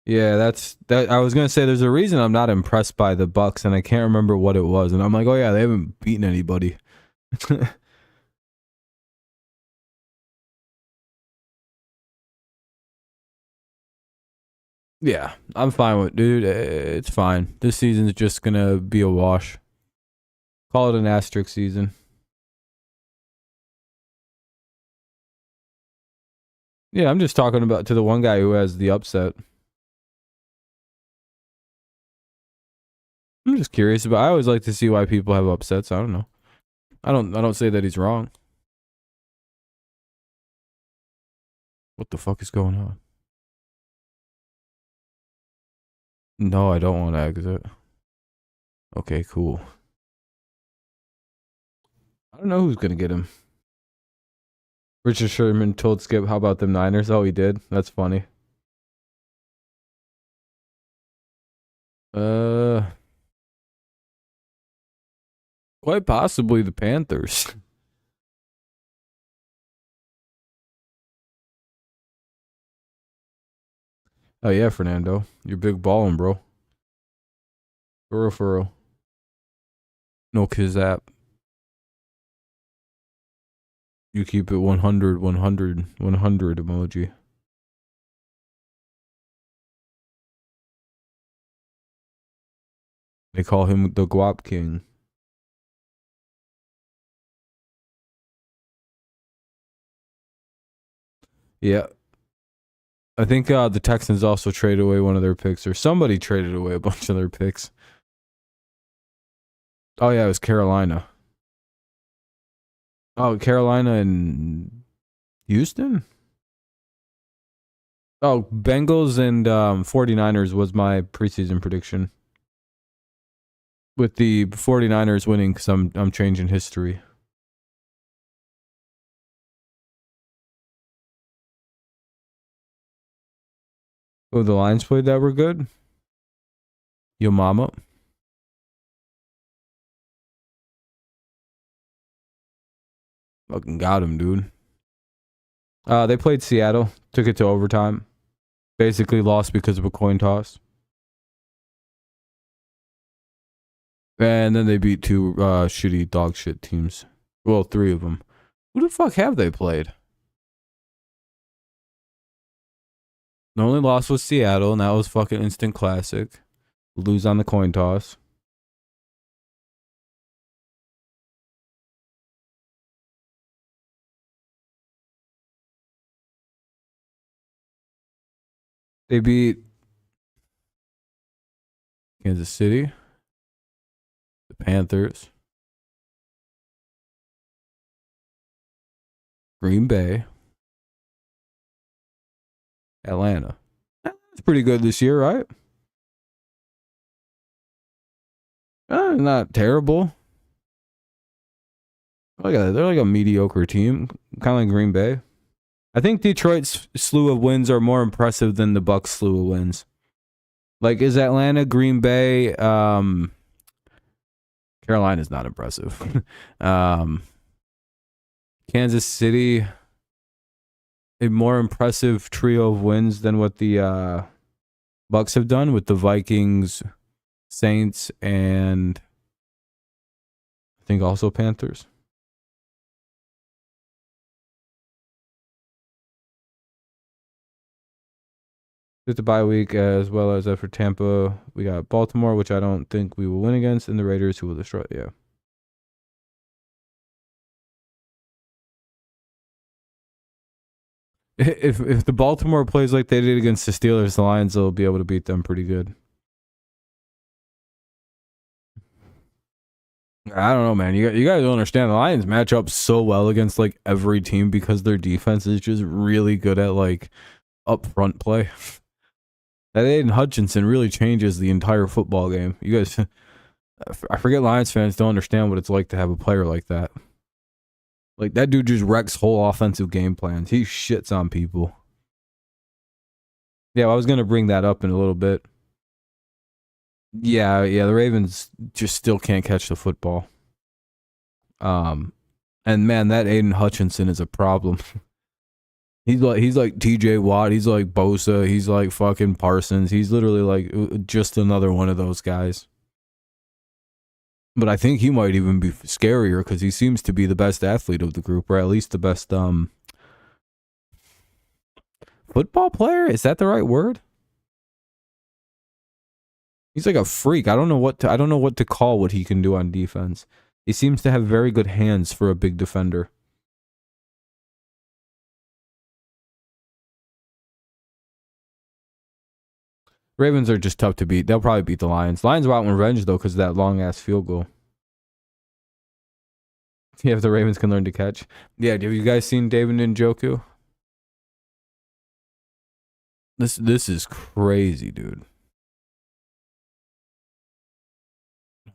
Yeah, that's that. I was gonna say there's a reason I'm not impressed by the Bucks, and I can't remember what it was. And I'm like, oh yeah, they haven't beaten anybody. Yeah, I'm fine with, dude. It's fine. This season's just gonna be a wash. Call it an asterisk season. Yeah, I'm just talking about to the one guy who has the upset. I'm just curious about. I always like to see why people have upsets. I don't know. I don't say that he's wrong. What the fuck is going on? No, I don't want to exit. Okay, cool. I don't know who's gonna get him. Richard Sherman told Skip, "How about them Niners?" Oh, he did. That's funny. Quite possibly the Panthers. Oh yeah, Fernando, you're big ballin', bro. For real. No Kizap. You keep it 100, 100, 100 emoji. They call him the Guap King. Yeah. I think the Texans also traded away one of their picks, or somebody traded away a bunch of their picks. Oh yeah, it was Carolina. Oh, Carolina and Houston? Oh, Bengals and 49ers was my preseason prediction. With the 49ers winning because I'm changing history. Oh, the Lions played that were good? Yo mama. Fucking got him, dude. They played Seattle. Took it to overtime. Basically lost because of a coin toss. And then they beat two shitty dog shit teams. Well, three of them. Who the fuck have they played? The only loss was Seattle, and that was fucking instant classic. Lose on the coin toss. They beat Kansas City, the Panthers, Green Bay, Atlanta. That's pretty good this year, right? Not terrible. They're like a mediocre team, kind of like Green Bay. I think Detroit's slew of wins are more impressive than the Bucs' slew of wins. Like, is Atlanta, Green Bay, Carolina's not impressive. Kansas City, a more impressive trio of wins than what the Bucs have done with the Vikings, Saints, and I think also Panthers. With the bye week as well as for Tampa, we got Baltimore, which I don't think we will win against, and the Raiders, who will destroy. Yeah. If the Baltimore plays like they did against the Steelers, the Lions will be able to beat them pretty good. I don't know, man. You guys don't understand. The Lions match up so well against like every team because their defense is just really good at like up front play. That Aiden Hutchinson really changes the entire football game. You guys, I forget Lions fans don't understand what it's like to have a player like that. Like, that dude just wrecks whole offensive game plans. He shits on people. Yeah, I was going to bring that up in a little bit. Yeah, the Ravens just still can't catch the football. And man, that Aiden Hutchinson is a problem. He's like TJ Watt, he's like Bosa, he's like fucking Parsons. He's literally like just another one of those guys. But I think he might even be scarier because he seems to be the best athlete of the group, or at least the best football player. Is that the right word? He's like a freak. I don't know what to call what he can do on defense. He seems to have very good hands for a big defender. Ravens are just tough to beat. They'll probably beat the Lions. Lions will out in revenge though because of that long ass field goal. Yeah, if the Ravens can learn to catch. Yeah, have you guys seen David Njoku? This is crazy, dude.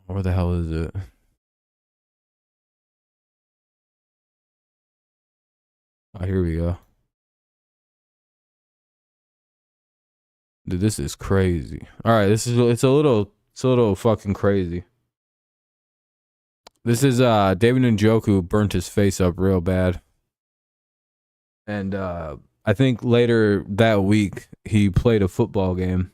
Where the hell is it? Oh, here we go. Dude, this is crazy. All right, it's a little fucking crazy. This is David Njoku burnt his face up real bad. And I think later that week he played a football game.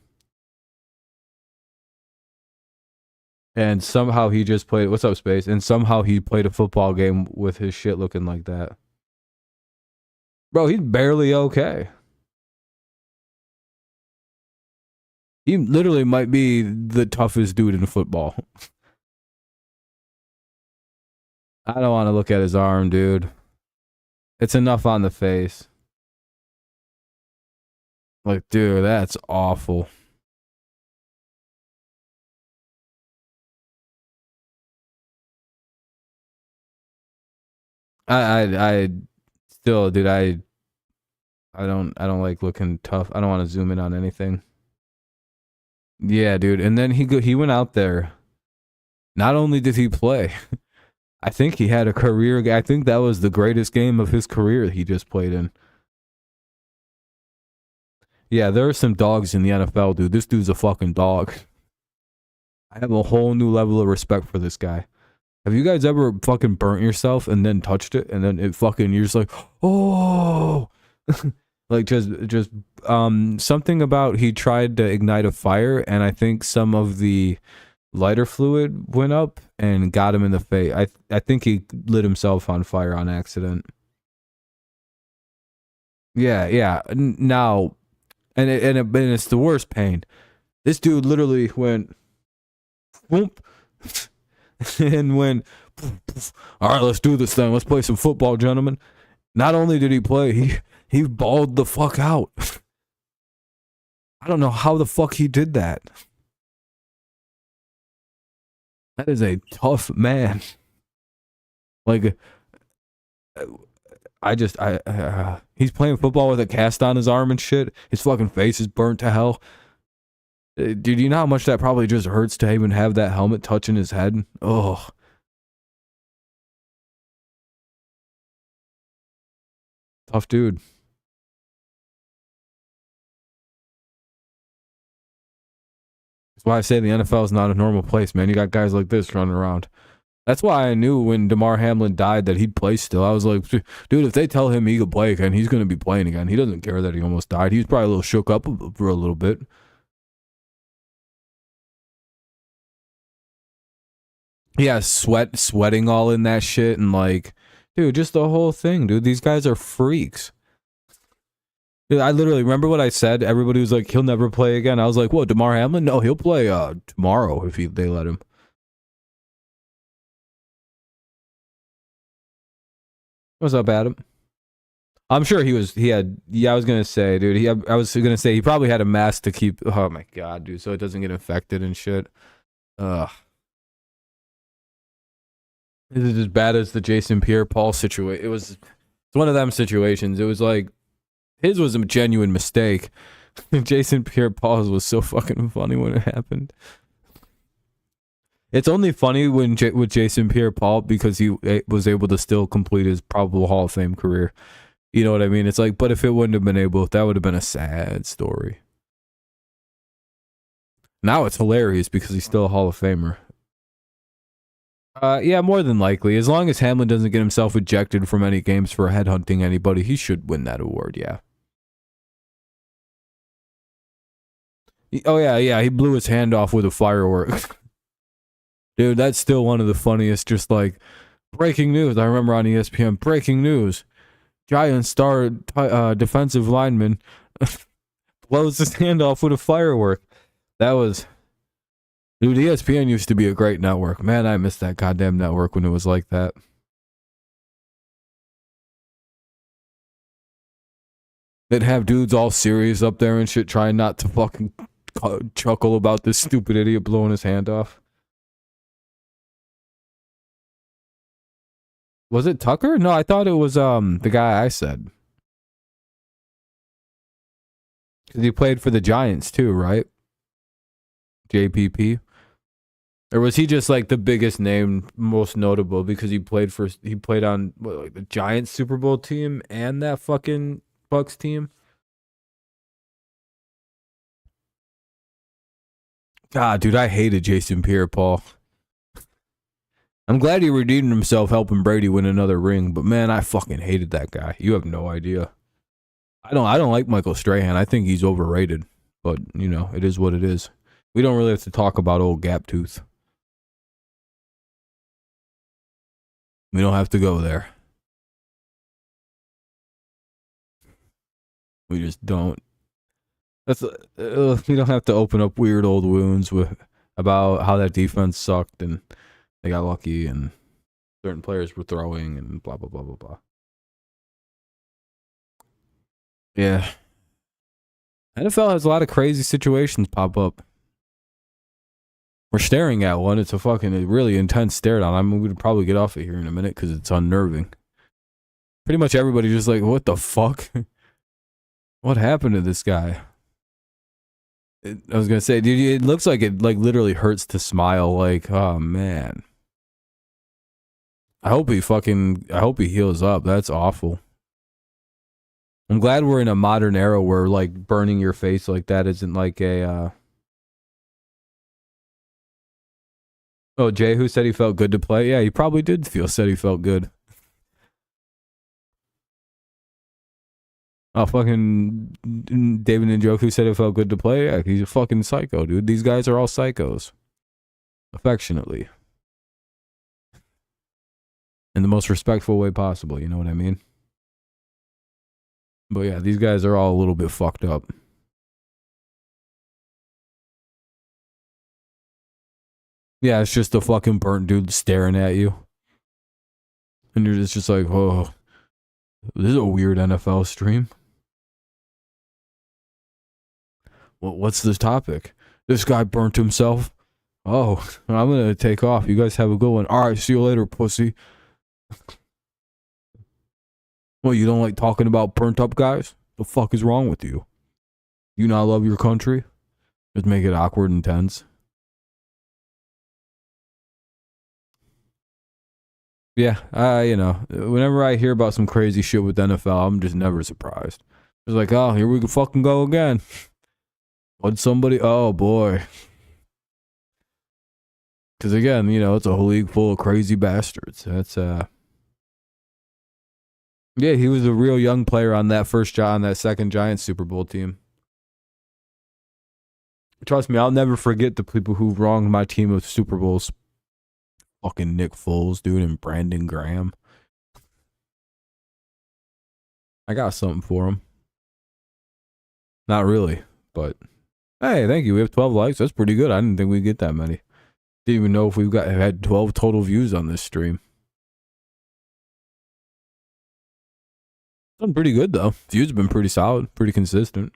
And somehow he just played, what's up, Space? And somehow he played a football game with his shit looking like that. Bro, he's barely okay. He literally might be the toughest dude in football. I don't want to look at his arm, dude. It's enough on the face. Like, dude, that's awful. I still, dude, I don't like looking tough. I don't want to zoom in on anything. Yeah, dude. And then he went out there. Not only did he play, I think he had a career. I think that was the greatest game of his career he just played in. Yeah, there are some dogs in the NFL, dude. This dude's a fucking dog. I have a whole new level of respect for this guy. Have you guys ever fucking burnt yourself and then touched it and then it fucking, you're just like, oh, like just something about he tried to ignite a fire and I think some of the lighter fluid went up and got him in the face. I think he lit himself on fire on accident. Yeah. Now, and it's the worst pain. This dude literally went, whoop, and went, all right, let's do this thing. Let's play some football, gentlemen. Not only did he play, he balled the fuck out. I don't know how the fuck he did that. That is a tough man. Like, he's playing football with a cast on his arm and shit. His fucking face is burnt to hell. Dude, you know how much that probably just hurts to even have that helmet touching his head? Oh. Tough dude. That's why I say the NFL is not a normal place, man. You got guys like this running around. That's why I knew when DeMar Hamlin died that he'd play still. I was like, dude, if they tell him he could play again, he's going to be playing again. He doesn't care that he almost died. He's probably a little shook up for a little bit. Yeah, sweating all in that shit and like, dude, just the whole thing, dude. These guys are freaks. Dude, I literally remember what I said. Everybody was like, he'll never play again. I was like, what, DeMar Hamlin? No, he'll play tomorrow if they let him. What's up, Adam? I'm sure he had, yeah, I was going to say, dude, I was going to say he probably had a mask to keep, oh my God, dude, so it doesn't get infected and shit. Ugh. This is as bad as the Jason Pierre-Paul situation. It's one of them situations. It was like, his was a genuine mistake. Jason Pierre-Paul's was so fucking funny when it happened. It's only funny with Jason Pierre-Paul because he was able to still complete his probable Hall of Fame career. You know what I mean? It's like, but if it wouldn't have been able, that would have been a sad story. Now it's hilarious because he's still a Hall of Famer. Yeah, more than likely. As long as Hamlin doesn't get himself ejected from any games for headhunting anybody, he should win that award, yeah. Oh, yeah, he blew his hand off with a firework. Dude, that's still one of the funniest, just like, breaking news. I remember on ESPN, breaking news. Giant star defensive lineman blows his hand off with a firework. That was... Dude, ESPN used to be a great network. Man, I missed that goddamn network when it was like that. They'd have dudes all serious up there and shit, trying not to fucking chuckle about this stupid idiot blowing his hand off. Was it Tucker? No, I thought it was the guy I said. Because he played for the Giants too, right? JPP. Or was he just like the biggest name, most notable because he played on what, like the Giants Super Bowl team and that fucking Bucks team? God, dude, I hated Jason Pierre-Paul. I'm glad he redeemed himself helping Brady win another ring, but man, I fucking hated that guy. You have no idea. I don't like Michael Strahan. I think he's overrated, but you know, it is what it is. We don't really have to talk about old Gaptooth. We don't have to go there. We just don't. We don't have to open up weird old wounds about how that defense sucked and they got lucky and certain players were throwing and blah, blah, blah, blah, blah. Yeah. NFL has a lot of crazy situations pop up. We're staring at one. It's a fucking really intense stare down. I mean, we'd probably get off of here in a minute because it's unnerving. Pretty much everybody just like, what the fuck? What happened to this guy? I was gonna say, dude, it looks like it like literally hurts to smile. Like, oh man. I hope he heals up. That's awful. I'm glad we're in a modern era where like burning your face like that isn't like a Oh, Jay, who said he felt good to play? Yeah, he probably said he felt good. Oh, fucking David Njoku said it felt good to play. Yeah, he's a fucking psycho, dude. These guys are all psychos. Affectionately. In the most respectful way possible, you know what I mean? But yeah, these guys are all a little bit fucked up. Yeah, it's just a fucking burnt dude staring at you. And you're just like, oh, this is a weird NFL stream. Well, what's the topic? This guy burnt himself. Oh, I'm going to take off. You guys have a good one. All right, see you later, pussy. Well, you don't like talking about burnt up guys? The fuck is wrong with you? You not love your country? Just make it awkward and tense. Yeah, you know, whenever I hear about some crazy shit with NFL, I'm just never surprised. It's like, oh, here we fucking go again. What somebody? Oh boy, Because again, you know, it's a whole league full of crazy bastards. That's yeah, he was a real young player on that second Giants Super Bowl team. Trust me, I'll never forget the people who wronged my team of Super Bowls. Fucking Nick Foles, dude, and Brandon Graham. I got something for him. Not really, but hey, thank you. We have 12 likes. That's pretty good. I didn't think we'd get that many. Didn't even know if we've had 12 total views on this stream. Done pretty good though. Views have been pretty solid, pretty consistent.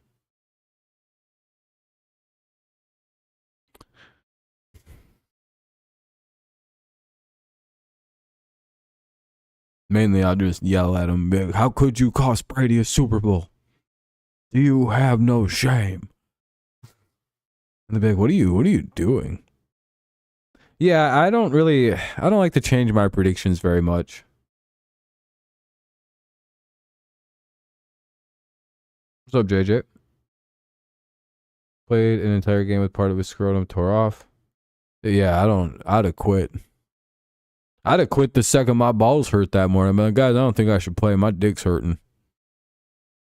Mainly, I'll just yell at him, like, how could you cost Brady a Super Bowl? Do you have no shame? And they'll be like, what are you doing? Yeah, I don't like to change my predictions very much. What's up, JJ? Played an entire game with part of his scrotum tore off. Yeah, I'd have quit. I'd have quit the second my balls hurt that morning. I'm like, guys, I don't think I should play. My dick's hurting.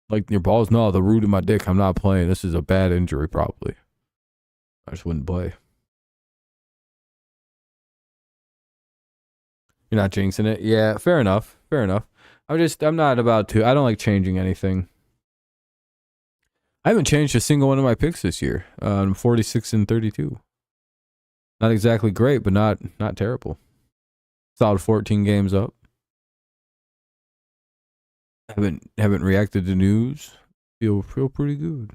Like, your balls? No, the root of my dick. I'm not playing. This is a bad injury, probably. I just wouldn't play. You're not jinxing it? Yeah, fair enough. Fair enough. I'm not about to. I don't like changing anything. I haven't changed a single one of my picks this year. I'm 46-32. Not exactly great, but not terrible. Solid 14 games up. Haven't reacted to news. Feel pretty good.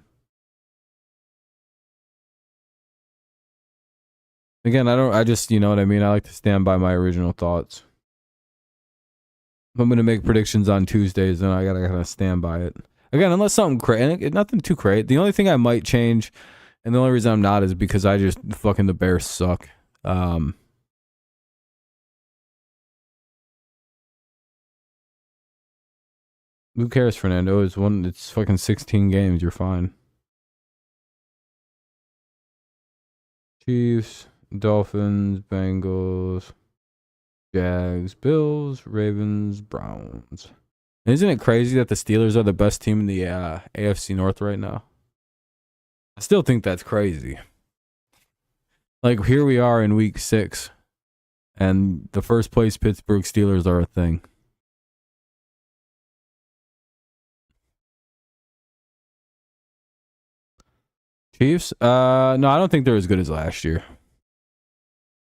Again, I just, you know what I mean? I like to stand by my original thoughts. If I'm going to make predictions on Tuesdays, then I got to kind of stand by it. Again, unless something crazy, nothing too crazy. The only thing I might change, and the only reason I'm not, is because the Bears suck. Who cares, Fernando? It's fucking 16 games. You're fine. Chiefs, Dolphins, Bengals, Jags, Bills, Ravens, Browns. Isn't it crazy that the Steelers are the best team in the AFC North right now? I still think that's crazy. Like, here we are in week 6, and the first place Pittsburgh Steelers are a thing. Chiefs? No, I don't think they're as good as last year.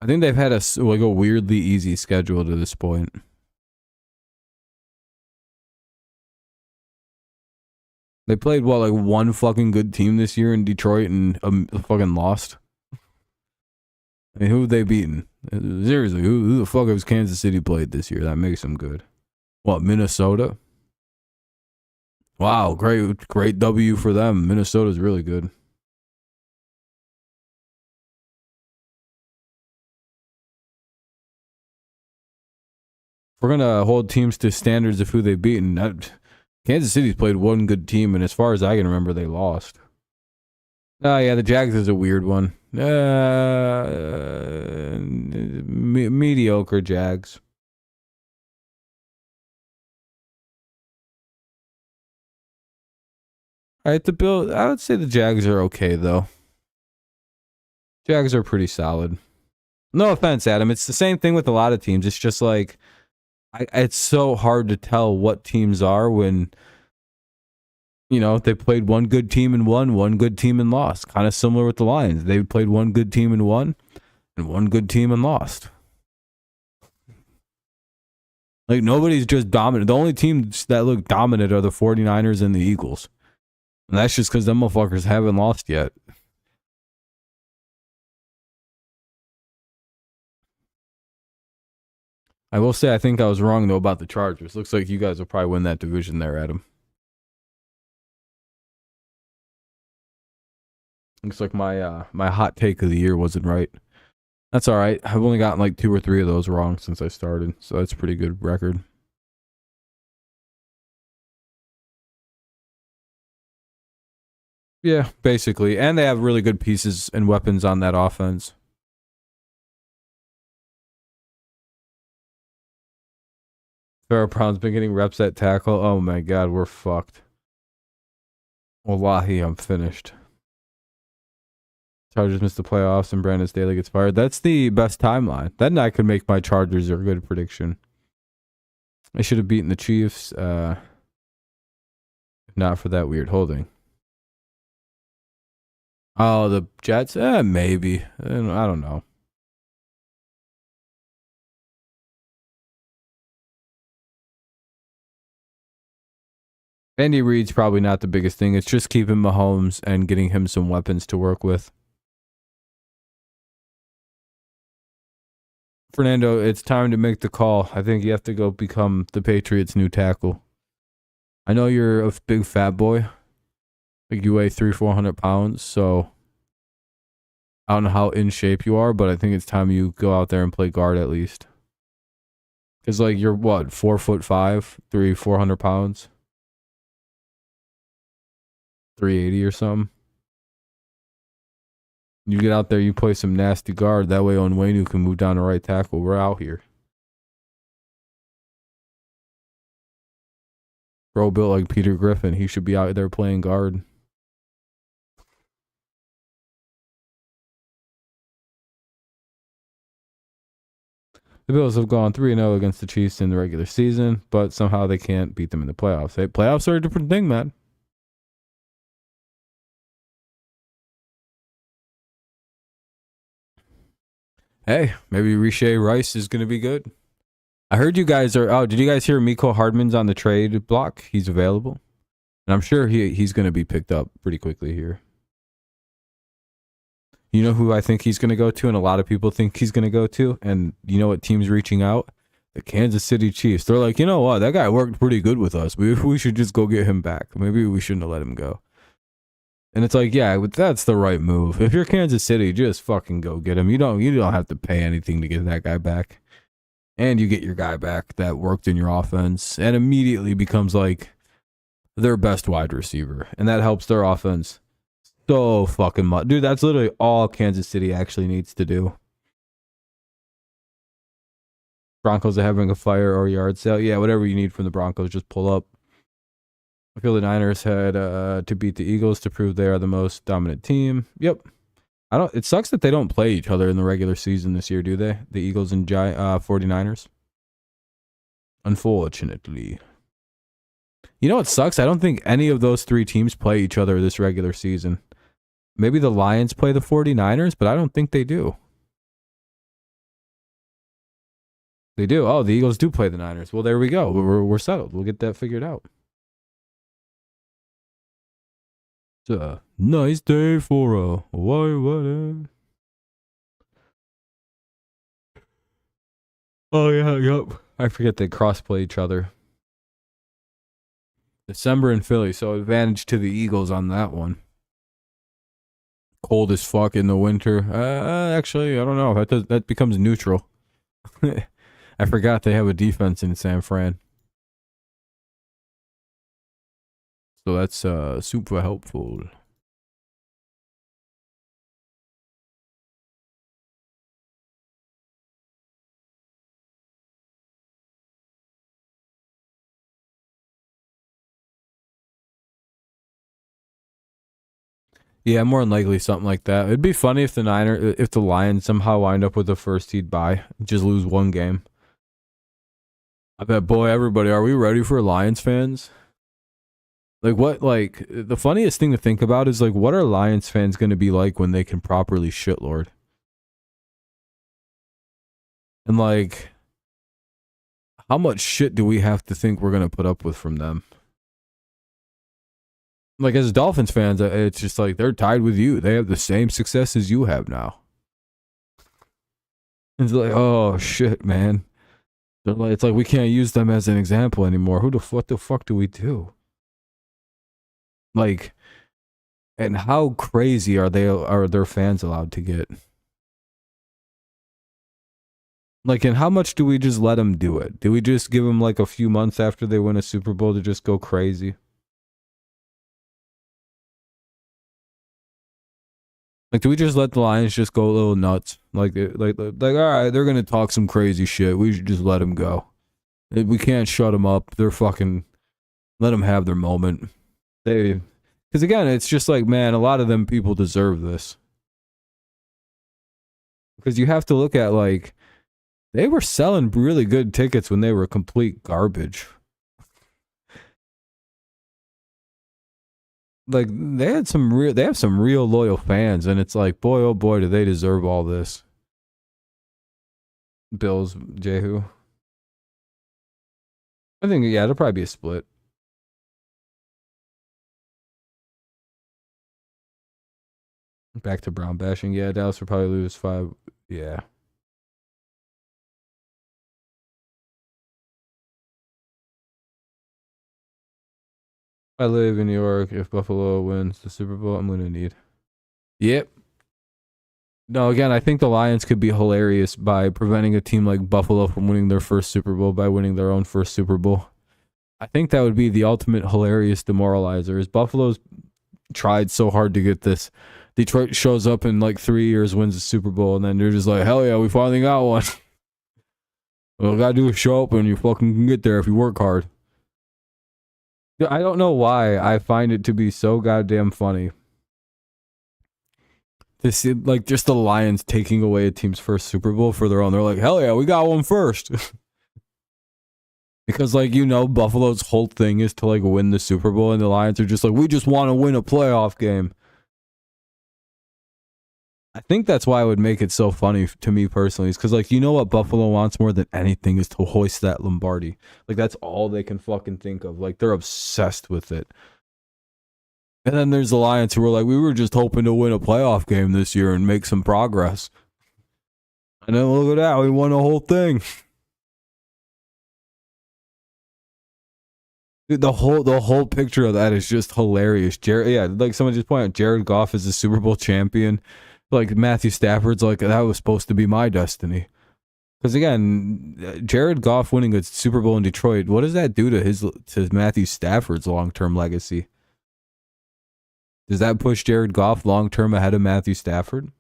I think they've had a weirdly easy schedule to this point. They played one fucking good team this year in Detroit and fucking lost. I mean, who have they beaten? Seriously, who the fuck has Kansas City played this year? That makes them good. What, Minnesota? Wow, great W for them. Minnesota's really good. We're gonna hold teams to standards of who they've beaten. Kansas City's played one good team, and as far as I can remember, they lost. Oh, yeah, the Jags is a weird one. Mediocre Jags. All right, I would say the Jags are okay, though. Jags are pretty solid. No offense, Adam. It's the same thing with a lot of teams. It's just like, it's so hard to tell what teams are when, you know, they played one good team and won, one good team and lost. Kind of similar with the Lions. They played one good team and won, and one good team and lost. Like, nobody's just dominant. The only teams that look dominant are the 49ers and the Eagles. And that's just because them motherfuckers haven't lost yet. I will say, I think I was wrong, though, about the Chargers. Looks like you guys will probably win that division there, Adam. Looks like my hot take of the year wasn't right. That's all right. I've only gotten like 2 or 3 of those wrong since I started, so that's a pretty good record. Yeah, basically. And they have really good pieces and weapons on that offense. Farrah Brown's been getting reps at tackle. Oh my god, we're fucked. Wallahi, I'm finished. Chargers missed the playoffs and Brandon Staley gets fired. That's the best timeline. Then I could make my Chargers a good prediction. I should have beaten the Chiefs. If not for that weird holding. Oh, the Jets? Maybe. I don't know. Andy Reid's probably not the biggest thing. It's just keeping Mahomes and getting him some weapons to work with. Fernando, it's time to make the call. I think you have to go become the Patriots' new tackle. I know you're a big fat boy. Like you weigh 300-400 pounds, so I don't know how in shape you are, but I think it's time you go out there and play guard at least. Because like you're what, 4'5", 400 pounds, 380 or something. You get out there, you play some nasty guard. That way Onwenu can move down to right tackle. We're out here. Bro built like Peter Griffin. He should be out there playing guard. The Bills have gone 3-0 against the Chiefs in the regular season, but somehow they can't beat them in the playoffs. Hey, playoffs are a different thing, man. Hey, maybe Riche Rice is going to be good. I heard you guys are... Oh, did you guys hear Miko Hardman's on the trade block? He's available. And I'm sure he's going to be picked up pretty quickly here. You know who I think he's going to go to, and a lot of people think he's going to go to? And you know what team's reaching out? The Kansas City Chiefs. They're like, you know what? That guy worked pretty good with us. We should just go get him back. Maybe we shouldn't have let him go. And it's like, yeah, that's the right move. If you're Kansas City, just fucking go get him. You don't have to pay anything to get that guy back. And you get your guy back that worked in your offense and immediately becomes like their best wide receiver. And that helps their offense so fucking much. Dude, that's literally all Kansas City actually needs to do. Broncos are having a fire or yard sale. Yeah, whatever you need from the Broncos, just pull up. I feel the Niners had to beat the Eagles to prove they are the most dominant team. Yep. It sucks that they don't play each other in the regular season this year, do they? The Eagles and 49ers. Unfortunately. You know what sucks? I don't think any of those three teams play each other this regular season. Maybe the Lions play the 49ers, but I don't think they do. They do. Oh, the Eagles do play the Niners. Well, there we go. We're settled. We'll get that figured out. It's a nice day for a white wedding. Oh, yeah, yep. I forget they cross-play each other. December in Philly, so advantage to the Eagles on that one. Cold as fuck in the winter. Actually, I don't know. That becomes neutral. I forgot they have a defense in San Fran. So that's super helpful. Yeah, more than likely something like that. It'd be funny if the Lions somehow wind up with a first seed bye, just lose one game. I bet, boy, everybody, are we ready for Lions fans? Like the funniest thing to think about is like, what are Lions fans going to be like when they can properly shitlord? And like, how much shit do we have to think we're going to put up with from them? Like, as Dolphins fans, it's just like, they're tied with you. They have the same success as you have now. It's like, oh shit, man. It's like we can't use them as an example anymore. What the fuck do we do? Like, and how crazy are their fans allowed to get? Like, and how much do we just let them do it? Do we just give them like a few months after they win a Super Bowl to just go crazy? Like, do we just let the Lions just go a little nuts? Like, all right, they're gonna talk some crazy shit. We should just let them go. We can't shut them up. They're fucking, let them have their moment. Because again, it's just like, man, a lot of them people deserve this. Because you have to look at, like, they were selling really good tickets when they were complete garbage. Like, they have some real loyal fans, and it's like, boy, oh boy, do they deserve all this. Bills, Jehu. I think, yeah, it'll probably be a split. Back to Brown bashing. Yeah, Dallas will probably lose 5. Yeah. I live in New York. If Buffalo wins the Super Bowl, I'm going to need. Yep. No, again, I think the Lions could be hilarious by preventing a team like Buffalo from winning their first Super Bowl by winning their own first Super Bowl. I think that would be the ultimate hilarious demoralizer. Is Buffalo's tried so hard to get this. Detroit shows up in like 3 years, wins the Super Bowl, and then they're just like, hell yeah, we finally got one. All you gotta do is show up and you fucking can get there if you work hard. I don't know why I find it to be so goddamn funny to see, like, just the Lions taking away a team's first Super Bowl for their own. They're like, hell yeah, we got one first. Because, like, you know, Buffalo's whole thing is to, like, win the Super Bowl, and the Lions are just like, we just want to win a playoff game. I think that's why it would make it so funny to me personally, is because, like, you know what Buffalo wants more than anything is to hoist that Lombardi. Like, that's all they can fucking think of. Like, they're obsessed with it. And then there's the Lions who were like, we were just hoping to win a playoff game this year and make some progress. And then look at that, we won the whole thing. Dude, the whole picture of that is just hilarious. Like someone just pointed out, Jared Goff is a Super Bowl champion. Like Matthew Stafford's like, that was supposed to be my destiny. Because again, Jared Goff winning a Super Bowl in Detroit, what does that do to Matthew Stafford's long-term legacy? Does that push Jared Goff long-term ahead of Matthew Stafford?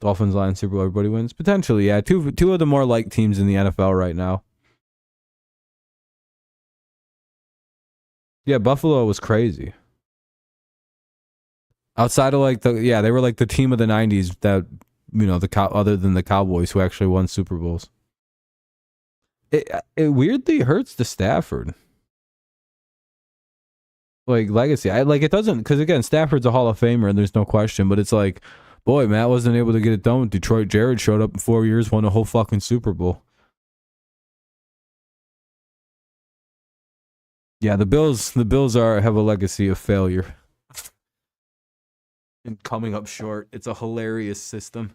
Dolphins, Lions, Super Bowl, everybody wins? Potentially, yeah. Two of the more liked teams in the NFL right now. Yeah, Buffalo was crazy. Outside of like they were like the team of the 90s that, you know, other than the Cowboys who actually won Super Bowls. It weirdly hurts the Stafford. Like legacy. It doesn't, because again, Stafford's a Hall of Famer and there's no question, but it's like, boy, Matt wasn't able to get it done with Detroit. Jared showed up in 4 years, won a whole fucking Super Bowl. Yeah, the Bills have a legacy of failure. And coming up short. It's a hilarious system.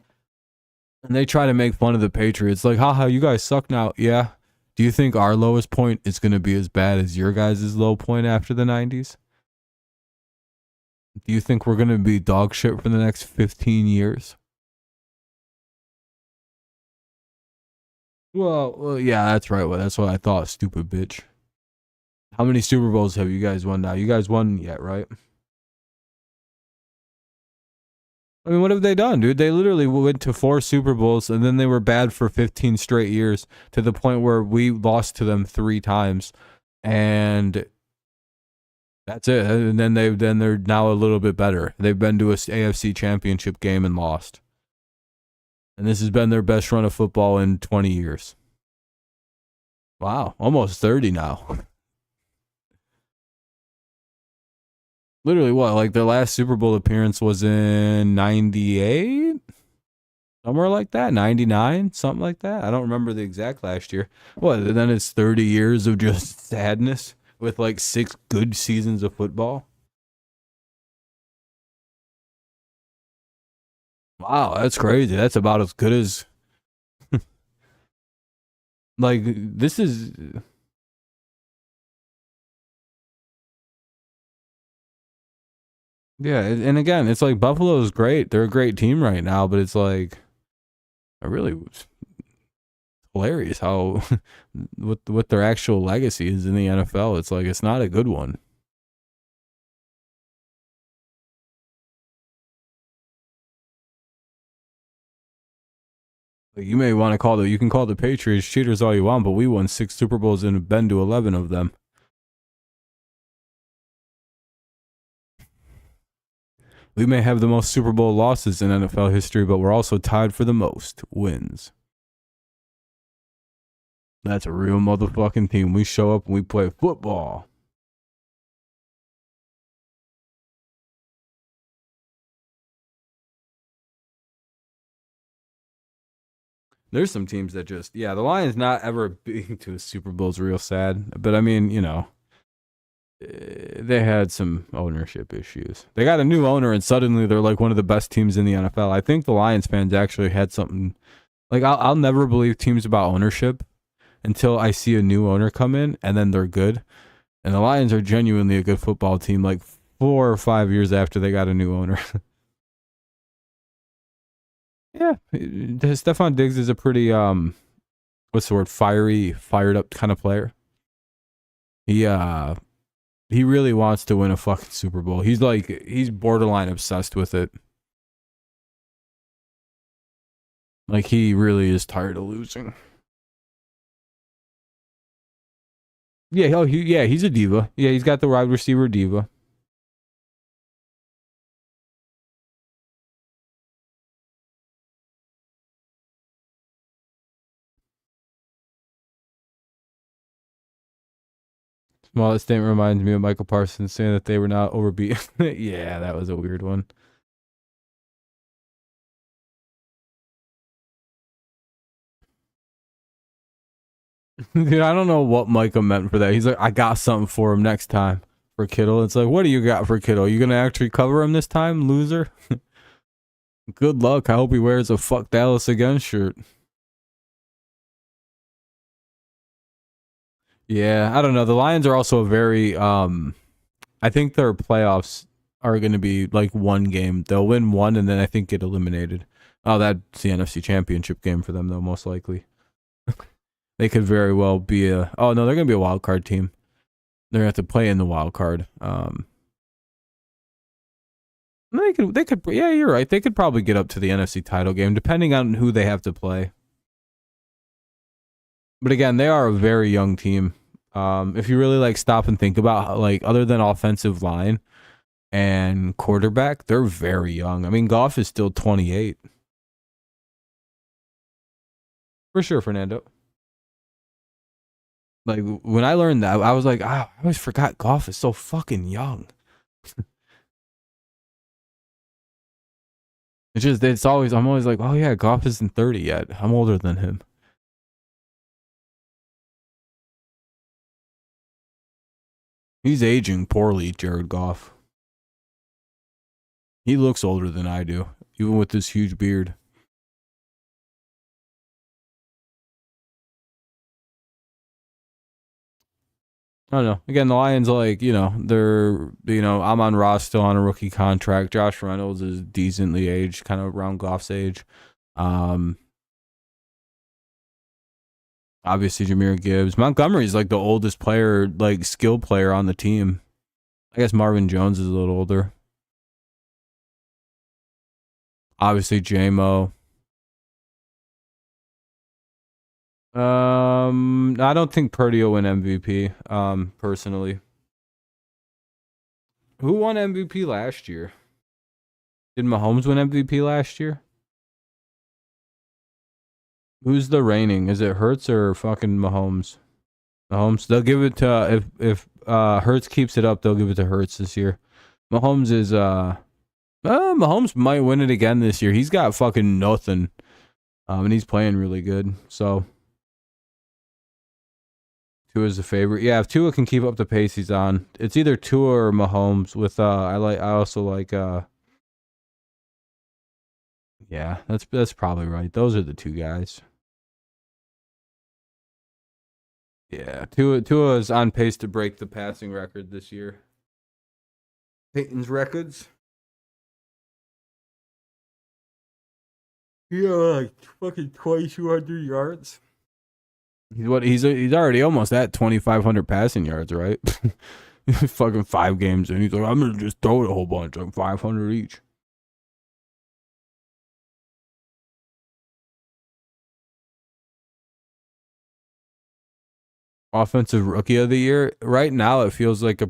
And they try to make fun of the Patriots. Like, haha, you guys suck now. Yeah. Do you think our lowest point is going to be as bad as your guys' low point after the 90s? Do you think we're going to be dog shit for the next 15 years? Well, yeah, that's right. Well, that's what I thought, stupid bitch. How many Super Bowls have you guys won now? You guys won yet, right? I mean, what have they done, dude? They literally went to 4 Super Bowls, and then they were bad for 15 straight years to the point where we lost to them 3 times, and that's it. And then they're now a little bit better. They've been to a AFC Championship game and lost, and this has been their best run of football in 20 years. Wow, almost 30 now. Literally, what? Like their last Super Bowl appearance was in 98? Somewhere like that? 99? Something like that? I don't remember the exact last year. What? Then it's 30 years of just sadness with like 6 good seasons of football? Wow, that's crazy. That's about as good as... like, this is... Yeah, and again, it's like Buffalo is great. They're a great team right now, but it's like, I really hilarious how what their actual legacy is in the NFL. It's like, it's not a good one. Like, you may want to call you can call the Patriots cheaters all you want, but we won 6 Super Bowls and have been to 11 of them. We may have the most Super Bowl losses in NFL history, but we're also tied for the most wins. That's a real motherfucking team. We show up and we play football. There's some teams that just, the Lions not ever being to a Super Bowl is real sad. But I mean, they had some ownership issues. They got a new owner and suddenly they're like one of the best teams in the NFL. I think the Lions fans actually had something, like I'll never believe teams about ownership until I see a new owner come in and then they're good. And the Lions are genuinely a good football team like 4 or 5 years after they got a new owner. Yeah, Stephon Diggs is a pretty what's the word, fired up kind of player. He really wants to win a fucking Super Bowl. He's borderline obsessed with it. Like, he really is tired of losing. Yeah, he's a diva. Yeah, he's got the wide receiver diva. Smallest statement reminds me of Michael Parsons saying that they were not overbeaten. Yeah, that was a weird one. Dude, I don't know what Micah meant for that. He's like, I got something for him next time for Kittle. It's like, what do you got for Kittle? You gonna actually cover him this time, loser? Good luck. I hope he wears a "Fuck Dallas Again" shirt. Yeah, I don't know. The Lions are also very I think their playoffs are going to be like one game. They'll win one and then I think get eliminated. Oh, that's the NFC Championship game for them though, most likely. They could very well be they're going to be a wild card team. They're going to have to play in the wild card. They could yeah, you're right. They could probably get up to the NFC title game depending on who they have to play. But again, they are a very young team. If you really like stop and think about like other than offensive line and quarterback, they're very young. I mean, Goff is still 28. For sure, Fernando. Like when I learned that, I was like, I always forgot Goff is so fucking young. I'm always like, oh yeah, Goff isn't 30 yet. I'm older than him. He's aging poorly, Jared Goff. He looks older than I do, even with this huge beard. I don't know. Again, the Lions, like, they're, Amon-Ra still on a rookie contract. Josh Reynolds is decently aged, kind of around Goff's age. Obviously, Jahmyr Gibbs. Montgomery's like the oldest player, like skill player on the team. I guess Marvin Jones is a little older. Obviously, J-Mo. I don't think Purdy will win MVP, personally. Who won MVP last year? Did Mahomes win MVP last year? Who's the reigning? Is it Hurts or fucking Mahomes? Mahomes. They'll give it to if Hurts keeps it up, they'll give it to Hurts this year. Mahomes is Mahomes might win it again this year. He's got fucking nothing. And he's playing really good. So Tua's the favorite. Yeah, if Tua can keep up the pace he's on, it's either Tua or Mahomes with I also like yeah, that's probably right. Those are the two guys. Yeah, Tua is on pace to break the passing record this year. Peyton's records. Yeah, like fucking 2,200 yards. He's already almost at 2,500 passing yards, right? Fucking 5 games and he's like, I'm gonna just throw it a whole bunch, like 500 each. offensive rookie of the year. Right now, it feels like a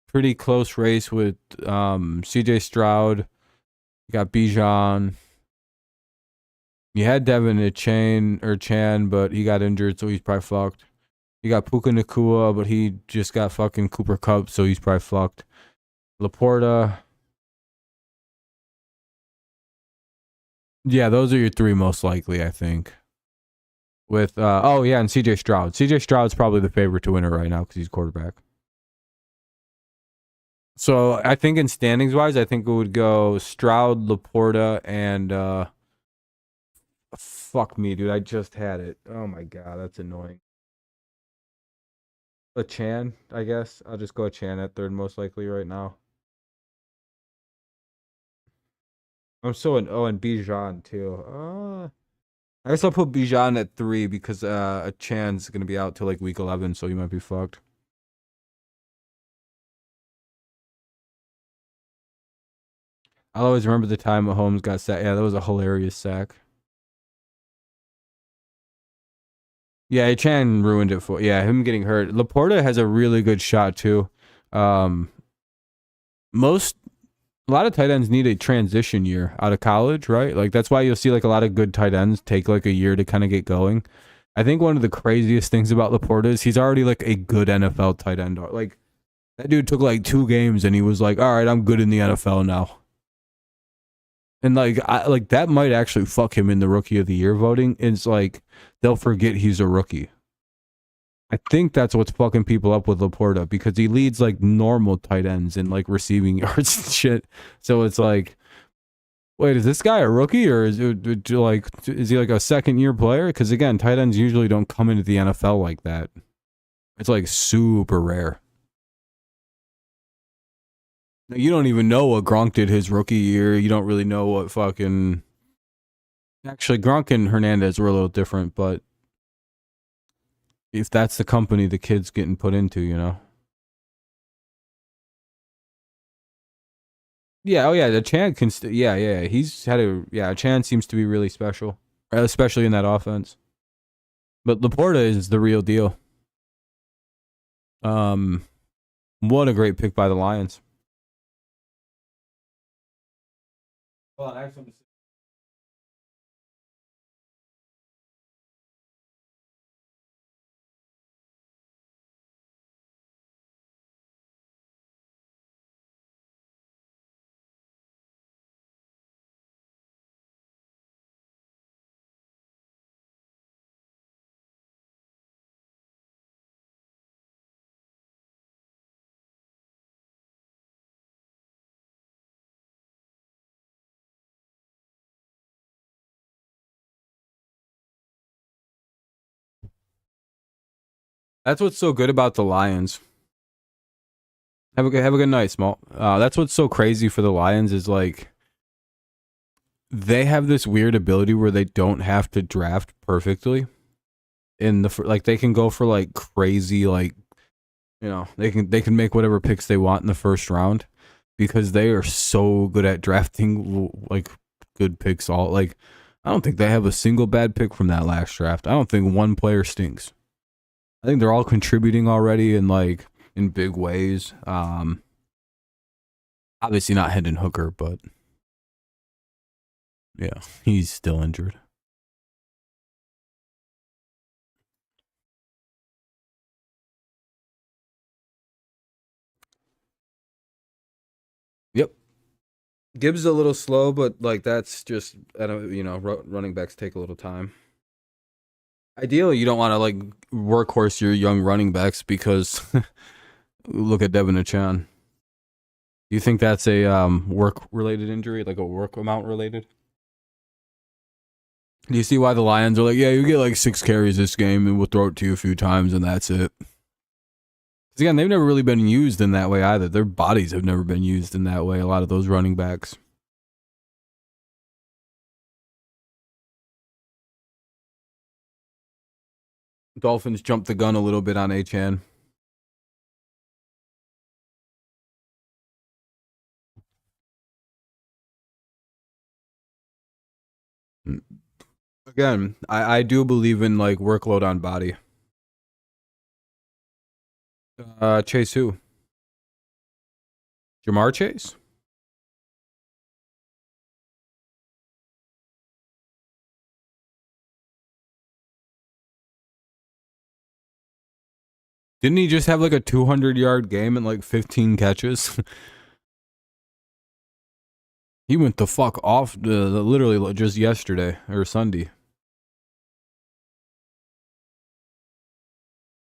pretty close race with CJ Stroud. You got Bijan. You had Devin Chan, but he got injured, so he's probably fucked. You got Puka Nakua, but he just got fucking Cooper Kupp, so he's probably fucked. Laporta. Yeah, those are your three most likely, I think. With oh yeah, and CJ Stroud. CJ Stroud's probably the favorite to win it right now because he's quarterback. So I think in standings wise, I think it would go Stroud, Laporta, and fuck me, dude. I just had it. Oh my god, that's annoying. A Chan, I guess. I'll just go a Chan at third most likely right now. I'm so in and Bijan too. I guess I'll put Bijan at 3 because a Chan's gonna be out till like week 11, so he might be fucked. I'll always remember the time Mahomes got sacked. Yeah, that was a hilarious sack. Yeah, Chan ruined it for. Yeah, him getting hurt. Laporta has a really good shot too. Um, a lot of tight ends need a transition year out of college, right? Like that's why you'll see like a lot of good tight ends take like a year to kind of get going. I think one of the craziest things about Laporta is he's already like a good NFL tight end. Like that dude took like 2 games and he was like, "All right, I'm good in the NFL now." And like that might actually fuck him in the rookie of the year voting. It's like they'll forget he's a rookie. I think that's what's fucking people up with Laporta because he leads like normal tight ends in like receiving yards and shit. So it's like, wait, is this guy a rookie or is he like a second year player? Because again, tight ends usually don't come into the NFL like that. It's like super rare. You don't even know what Gronk did his rookie year. You don't really know what fucking. Actually, Gronk and Hernandez were a little different, but if that's the company the kid's getting put into, you know. Yeah, oh yeah, the Chan can. Yeah, he's had a Chan seems to be really special, especially in that offense. But Laporta is the real deal. What a great pick by the Lions. Hold on, actually. That's what's so good about the Lions. Have a good night, Small. That's what's so crazy for the Lions is like they have this weird ability where they don't have to draft perfectly. In the like, they can go for like crazy, like they can make whatever picks they want in the first round because they are so good at drafting like good picks. All like, I don't think they have a single bad pick from that last draft. I don't think one player stinks. I think they're all contributing already in like in big ways. Obviously not Hendon Hooker, but yeah, he's still injured. Yep. Gibbs is a little slow, but like that's just running backs take a little time. Ideally, you don't want to like workhorse your young running backs because look at Devin Achan. Do you think that's a work related injury, like a work amount related? Do you see why the Lions are like, yeah, you get like 6 carries this game and we'll throw it to you a few times and that's it? Because again, they've never really been used in that way either. Their bodies have never been used in that way, a lot of those running backs. Dolphins jumped the gun a little bit on Achan. Again, I do believe in like workload on body. Chase who? Jamar Chase? Didn't he just have like a 200-yard game and like 15 catches? He went the fuck off literally just yesterday or Sunday.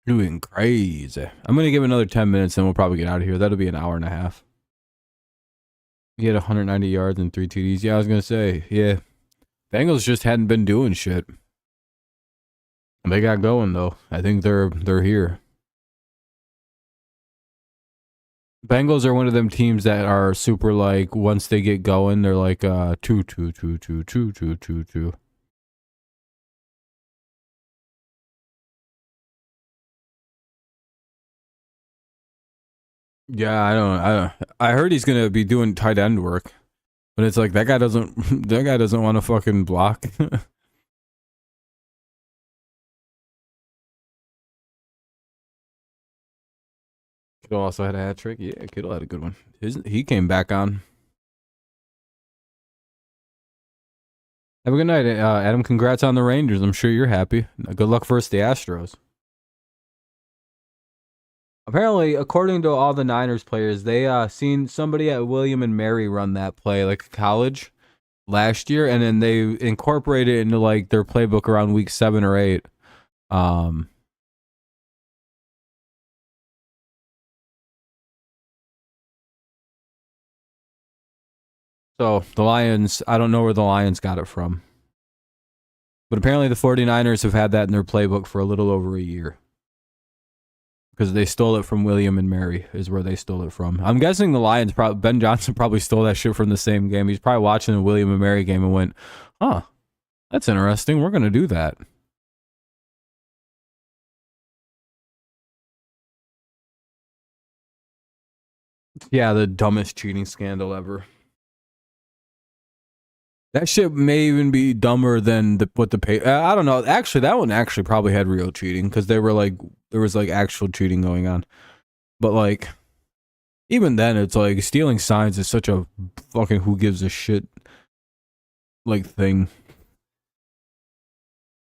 Doing crazy. I'm going to give it another 10 minutes and we'll probably get out of here. That'll be an hour and a half. He had 190 yards and 3 TDs. Yeah, I was going to say, yeah. Bengals just hadn't been doing shit. They got going though. I think they're here. Bengals are one of them teams that are super like once they get going, they're like 2. Yeah, I heard he's gonna be doing tight end work, but it's like that guy doesn't want to fucking block. Kittle also had a hat trick. Yeah, Kittle had a good one. He came back on. Have a good night, Adam. Congrats on the Rangers. I'm sure you're happy. Good luck versus the Astros. Apparently, according to all the Niners players, they seen somebody at William and Mary run that play like college last year, and then they incorporated it into like their playbook around week 7 or 8. So the Lions, I don't know where the Lions got it from. But apparently the 49ers have had that in their playbook for a little over a year. Because they stole it from William and Mary is where they stole it from. I'm guessing the Lions, Ben Johnson probably stole that shit from the same game. He's probably watching the William and Mary game and went, huh, that's interesting. We're going to do that. Yeah, the dumbest cheating scandal ever. That shit may even be dumber than what the pay. I don't know. Actually, that one actually probably had real cheating because they were like there was like actual cheating going on. But like, even then, it's like stealing signs is such a fucking who gives a shit like thing.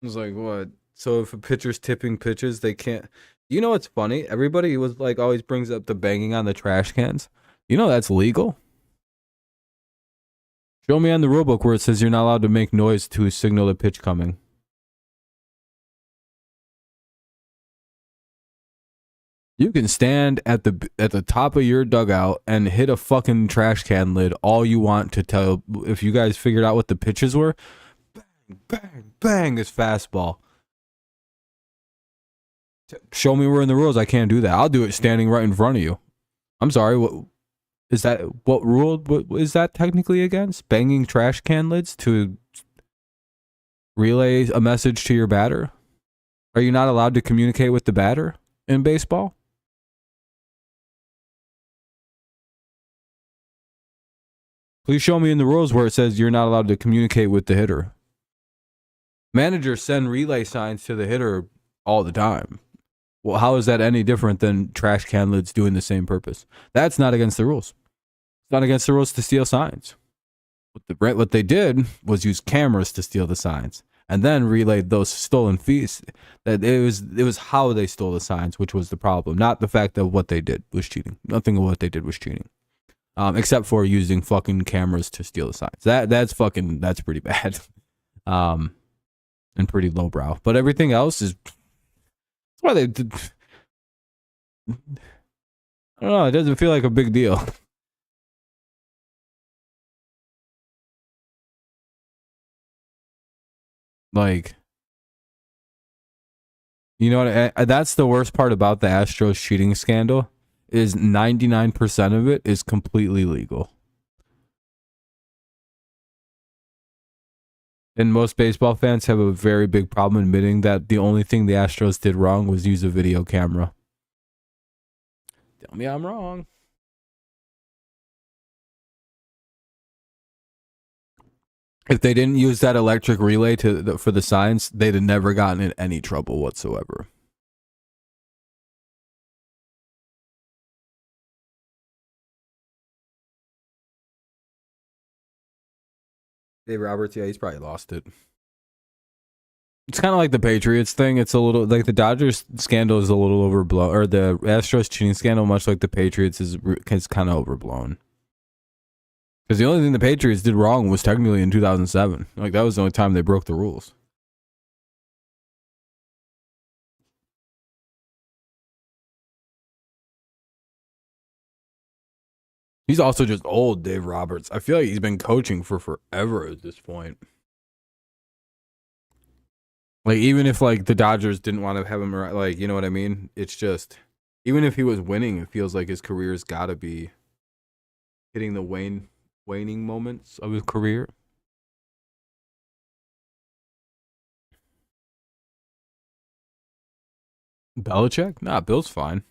It's like what? So if a pitcher's tipping pitches, they can't. You know what's funny? Everybody was like always brings up the banging on the trash cans. You know that's legal. Show me on the rulebook where it says you're not allowed to make noise to signal the pitch coming. You can stand at the top of your dugout and hit a fucking trash can lid all you want to tell if you guys figured out what the pitches were. Bang, bang, bang is fastball. Show me where in the rules I can't do that. I'll do it standing right in front of you. I'm sorry, what is that? What rule what is that technically against? Banging trash can lids to relay a message to your batter? Are you not allowed to communicate with the batter in baseball? Please show me in the rules where it says you're not allowed to communicate with the hitter. Managers send relay signs to the hitter all the time. Well, how is that any different than trash can lids doing the same purpose? That's not against the rules. It's not against the rules to steal signs. What they did was use cameras to steal the signs and then relayed those stolen fees. That it was how they stole the signs, which was the problem, not the fact that what they did was cheating. Nothing of what they did was cheating. Except for using fucking cameras to steal the signs. That's pretty bad. And pretty lowbrow. But everything else is that's why they did. I don't know, it doesn't feel like a big deal. Like, you know what? That's the worst part about the Astros cheating scandal is 99% of it is completely legal. And most baseball fans have a very big problem admitting that the only thing the Astros did wrong was use a video camera. Tell me I'm wrong. If they didn't use that electric relay for the signs, they'd have never gotten in any trouble whatsoever. Dave Roberts, yeah, he's probably lost it. It's kind of like the Patriots thing. It's a little like the Dodgers scandal is a little overblown, or the Astros cheating scandal, much like the Patriots, is kind of overblown. Because the only thing the Patriots did wrong was technically in 2007. Like, that was the only time they broke the rules. He's also just old, Dave Roberts. I feel like he's been coaching for forever at this point. Like, even if, like, the Dodgers didn't want to have him, like, you know what I mean? It's just, even if he was winning, it feels like his career's got to be hitting the waning moments of his career. Belichick? Nah, Bill's fine.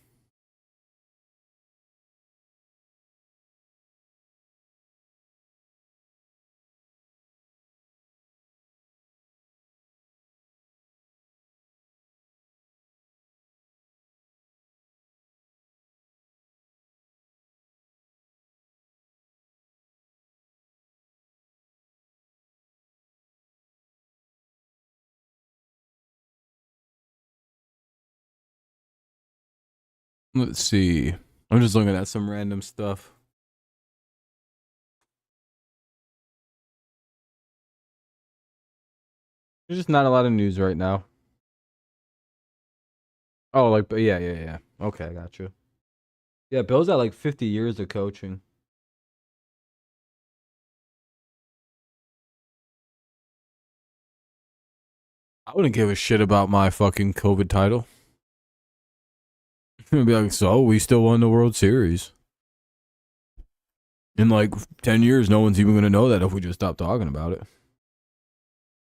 Let's see. I'm just looking at some random stuff. There's just not a lot of news right now. Oh, like, yeah. Okay, I got you. Yeah, Bill's at like 50 years of coaching. I wouldn't give a shit about my fucking COVID title. I'd be like, so we still won the World Series. In like 10 years, no one's even going to know that if we just stop talking about it.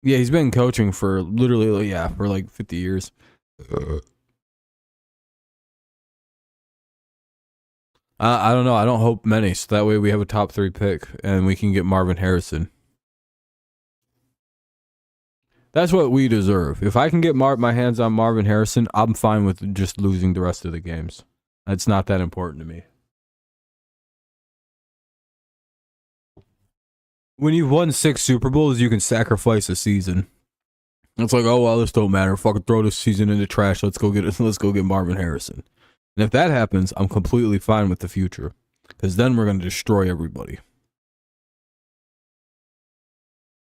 Yeah, he's been coaching for literally, yeah, for like 50 years. I don't know. I don't hope many. So that way we have a top 3 pick and we can get Marvin Harrison. That's what we deserve. If I can get my hands on Marvin Harrison, I'm fine with just losing the rest of the games. It's not that important to me. When you've won 6 Super Bowls, you can sacrifice a season. It's like, oh well, this don't matter. Fucking throw this season in the trash. Let's go get Marvin Harrison. And if that happens, I'm completely fine with the future, because then we're gonna destroy everybody.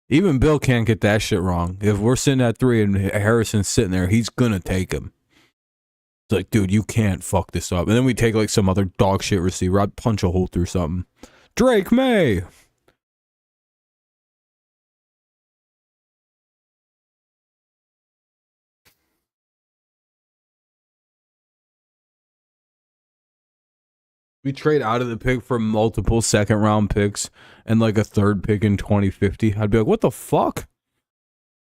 Even Bill can't get that shit wrong. If we're sitting at 3 and Harrison's sitting there, he's gonna take him. It's like, dude, you can't fuck this up. And then we take like some other dog shit receiver. I'd punch a hole through something. Drake May. We trade out of the pick for multiple second round picks and like a 3rd pick in 2050. I'd be like, what the fuck?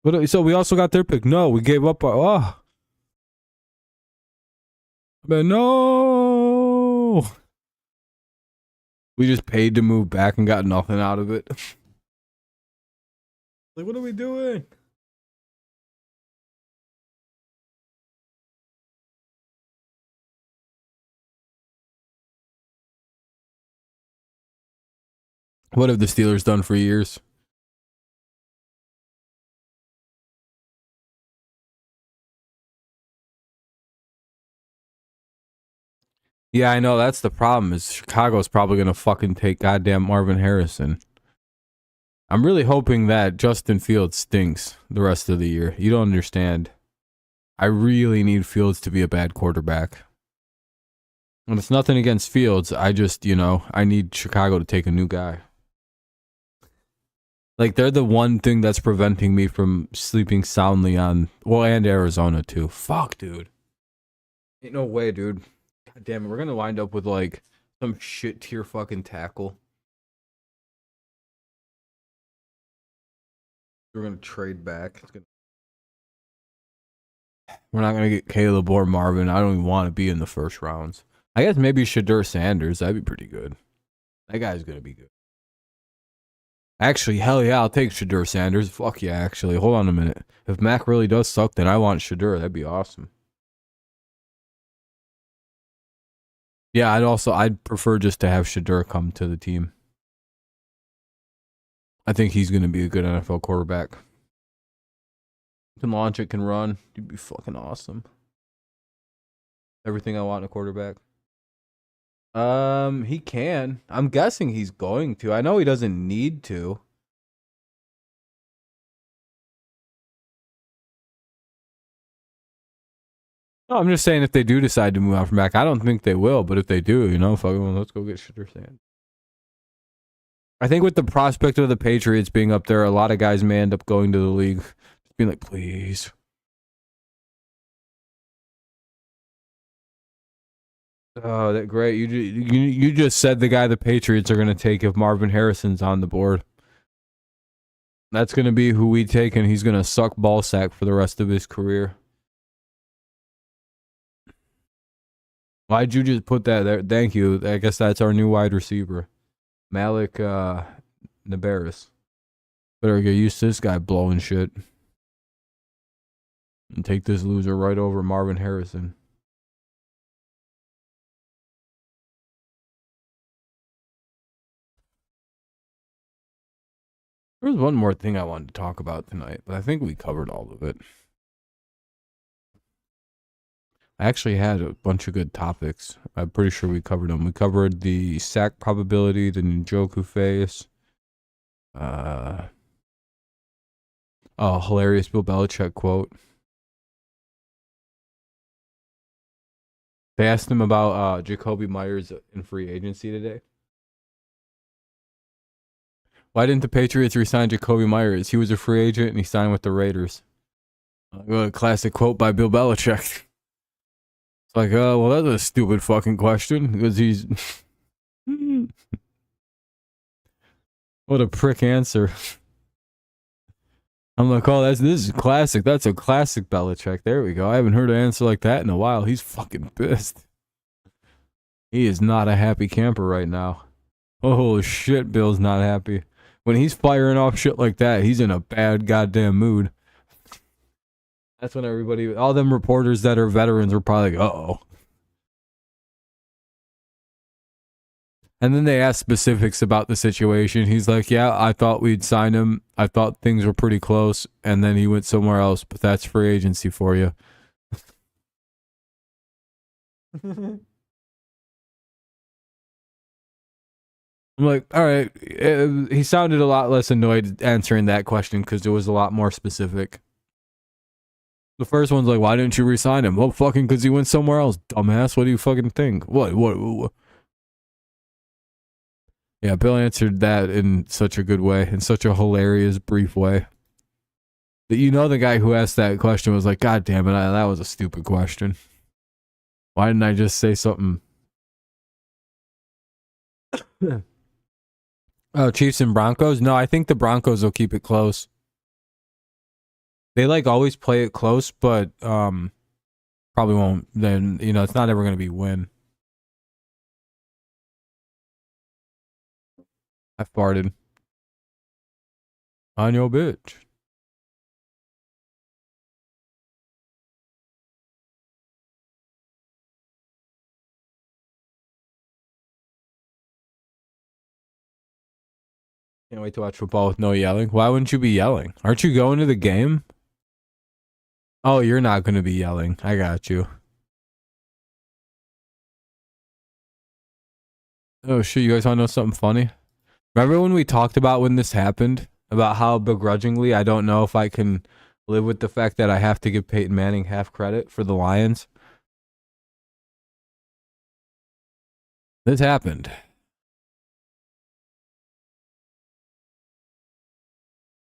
But so we also got their pick. No, we gave up our but no. We just paid to move back and got nothing out of it. Like, what are we doing? What have the Steelers done for years? Yeah, I know. That's the problem. Is Chicago's probably gonna fucking take goddamn Marvin Harrison. I'm really hoping that Justin Fields stinks the rest of the year. You don't understand. I really need Fields to be a bad quarterback. And it's nothing against Fields. I just, I need Chicago to take a new guy. Like, they're the one thing that's preventing me from sleeping soundly on, well, and Arizona too. Fuck, dude. Ain't no way, dude. God damn it. We're going to wind up with, like, some shit tier fucking tackle. We're going to trade back. We're not going to get Caleb or Marvin. I don't even want to be in the first rounds. I guess maybe Shadur Sanders. That'd be pretty good. That guy's going to be good. Actually, hell yeah, I'll take Shadur Sanders. Fuck yeah, actually. Hold on a minute. If Mac really does suck, then I want Shadur. That'd be awesome. Yeah, I'd prefer just to have Shadur come to the team. I think he's going to be a good NFL quarterback. Can launch it, can run. He'd be fucking awesome. Everything I want in a quarterback. He can. I'm guessing he's going to. I know he doesn't need to. No, I'm just saying if they do decide to move out from back, I don't think they will, but if they do, you know, fucking let's go get shitter sand. I think with the prospect of the Patriots being up there, a lot of guys may end up going to the league. Just being like, please. Oh, that great. You just said the guy the Patriots are going to take if Marvin Harrison's on the board. That's going to be who we take, and he's going to suck ball sack for the rest of his career. Why'd you just put that there? Thank you. I guess that's our new wide receiver. Malik Nabaris. Better get used to this guy blowing shit. And take this loser right over Marvin Harrison. There was one more thing I wanted to talk about tonight, but I think we covered all of it. I actually had a bunch of good topics. I'm pretty sure we covered them. We covered the sack probability, the Njoku face. Hilarious Bill Belichick quote. They asked him about Jacoby Myers in free agency today. Why didn't the Patriots re-sign Jacoby Myers? He was a free agent and he signed with the Raiders. A classic quote by Bill Belichick. It's like, well, that's a stupid fucking question because he's... What a prick answer. I'm like, oh, this is classic. That's a classic Belichick. There we go. I haven't heard an answer like that in a while. He's fucking pissed. He is not a happy camper right now. Oh, shit, Bill's not happy. When he's firing off shit like that, he's in a bad goddamn mood. That's when everybody, all them reporters that are veterans are probably like, uh-oh. And then they ask specifics about the situation. He's like, yeah, I thought we'd sign him. I thought things were pretty close. And then he went somewhere else, but that's free agency for you. I'm like, all right. He sounded a lot less annoyed answering that question because it was a lot more specific. The first one's like, why didn't you re-sign him? Well, fucking because he went somewhere else, dumbass. What do you fucking think? What? Yeah, Bill answered that in such a good way, in such a hilarious, brief way. That you know the guy who asked that question was like, God damn it, that was a stupid question. Why didn't I just say something? Oh, Chiefs and Broncos? No, I think the Broncos will keep it close. They like always play it close, but probably won't. Then, you know, it's not ever going to be win. I farted. On your bitch. Can't wait to watch football with no yelling. Why wouldn't you be yelling? Aren't you going to the game? Oh, you're not going to be yelling. I got you. Oh, shit. You guys want to know something funny? Remember when we talked about when this happened? About how begrudgingly I don't know if I can live with the fact that I have to give Peyton Manning half credit for the Lions? This happened.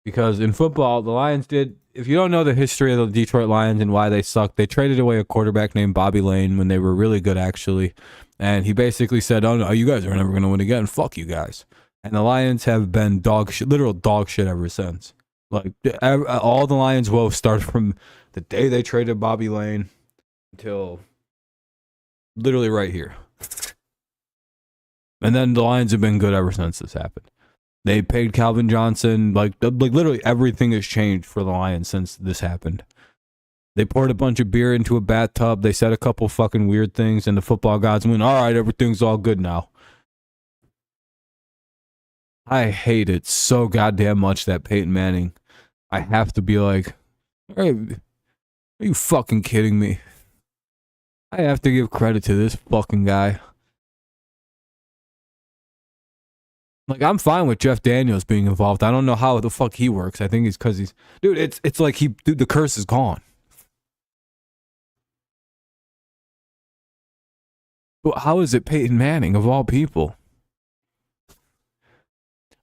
Because in football, the Lions did... If you don't know the history of the Detroit Lions and why they suck, they traded away a quarterback named Bobby Lane when they were really good, actually. And he basically said, oh, no, you guys are never going to win again. Fuck you guys. And the Lions have been dog shit, literal dog shit ever since. Like, all the Lions' woes started from the day they traded Bobby Lane until literally right here. And then the Lions have been good ever since this happened. They paid Calvin Johnson. Like literally everything has changed for the Lions since this happened. They poured a bunch of beer into a bathtub. They said a couple fucking weird things, and the football gods went, all right, everything's all good now. I hate it so goddamn much that Peyton Manning. I have to be like, hey, are you fucking kidding me? I have to give credit to this fucking guy. Like, I'm fine with Jeff Daniels being involved. I don't know how the fuck he works. I think it's because he's... Dude, it's like dude, the curse is gone. But how is it Peyton Manning, of all people?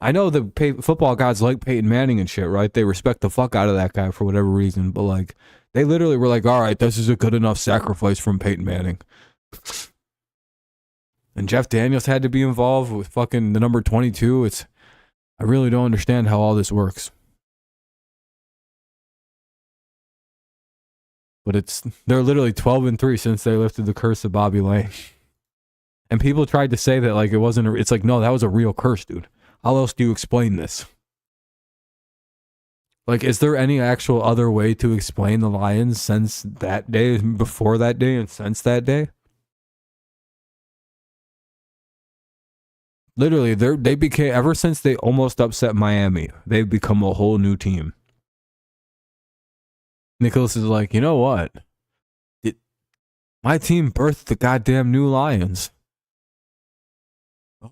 I know the football gods like Peyton Manning and shit, right? They respect the fuck out of that guy for whatever reason. But, like, they literally were like, all right, this is a good enough sacrifice from Peyton Manning. And Jeff Daniels had to be involved with fucking the number 22. I really don't understand how all this works. But they're literally 12-3 since they lifted the curse of Bobby Lane. And people tried to say that, like, it wasn't, it's like, no, that was a real curse, dude. How else do you explain this? Like, is there any actual other way to explain the Lions since that day, before that day, and since that day? Literally, they became, ever since they almost upset Miami, they've become a whole new team. Nicholas is like, you know what? My team birthed the goddamn new Lions.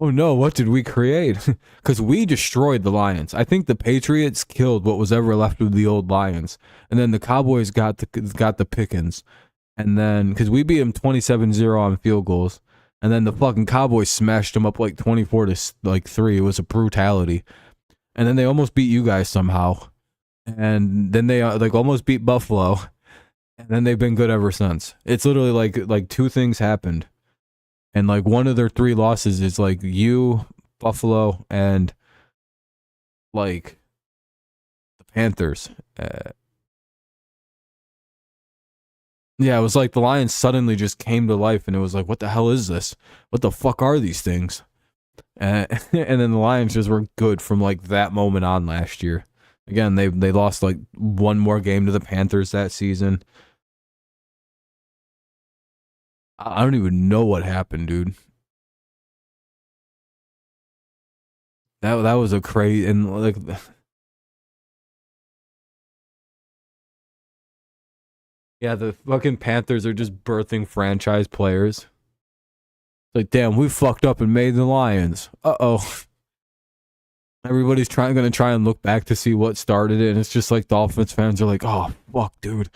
Oh no, what did we create? Because we destroyed the Lions. I think the Patriots killed what was ever left of the old Lions. And then the Cowboys got the pickings. And then, because we beat them 27-0 on field goals. And then the fucking Cowboys smashed them up like 24-3. It was a brutality. And then they almost beat you guys somehow. And then they like almost beat Buffalo. And then they've been good ever since. It's literally like two things happened. And like one of their three losses is like you, Buffalo, and like the Panthers. Yeah, it was like the Lions suddenly just came to life, and it was like, what the hell is this? What the fuck are these things? And then the Lions just were good from like that moment on last year. Again, they lost like one more game to the Panthers that season. I don't even know what happened, dude. That was a crazy, and like, yeah, the fucking Panthers are just birthing franchise players. Like, damn, we fucked up and made the Lions. Uh-oh. Everybody's gonna try and look back to see what started it, and it's just like Dolphins fans are like, oh, fuck, dude.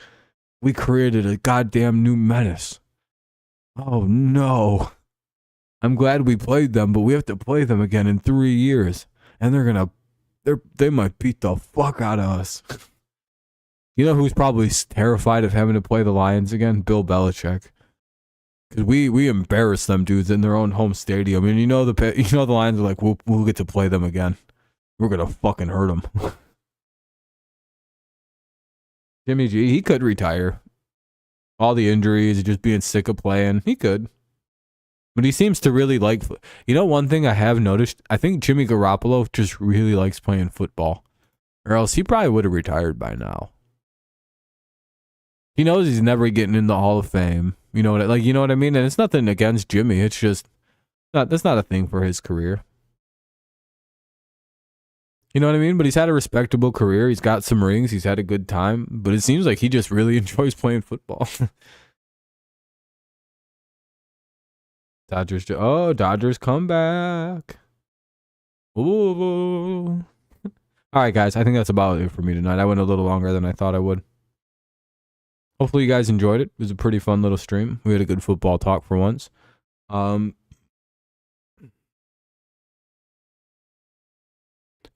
We created a goddamn new menace. Oh, no. I'm glad we played them, but we have to play them again in 3 years. And they might beat the fuck out of us. You know who's probably terrified of having to play the Lions again? Bill Belichick. Because we embarrassed them dudes in their own home stadium. And the Lions are like, we'll get to play them again. We're going to fucking hurt them. Jimmy G, he could retire. All the injuries, just being sick of playing. He could. But he seems to really like... You know, one thing I have noticed? I think Jimmy Garoppolo just really likes playing football. Or else he probably would have retired by now. He knows he's never getting in the Hall of Fame. You know what I mean? And it's nothing against Jimmy. It's just... that's not a thing for his career. You know what I mean? But he's had a respectable career. He's got some rings. He's had a good time. But it seems like he just really enjoys playing football. Dodgers come back. Ooh. All right, guys. I think that's about it for me tonight. I went a little longer than I thought I would. Hopefully you guys enjoyed it. It was a pretty fun little stream. We had a good football talk for once.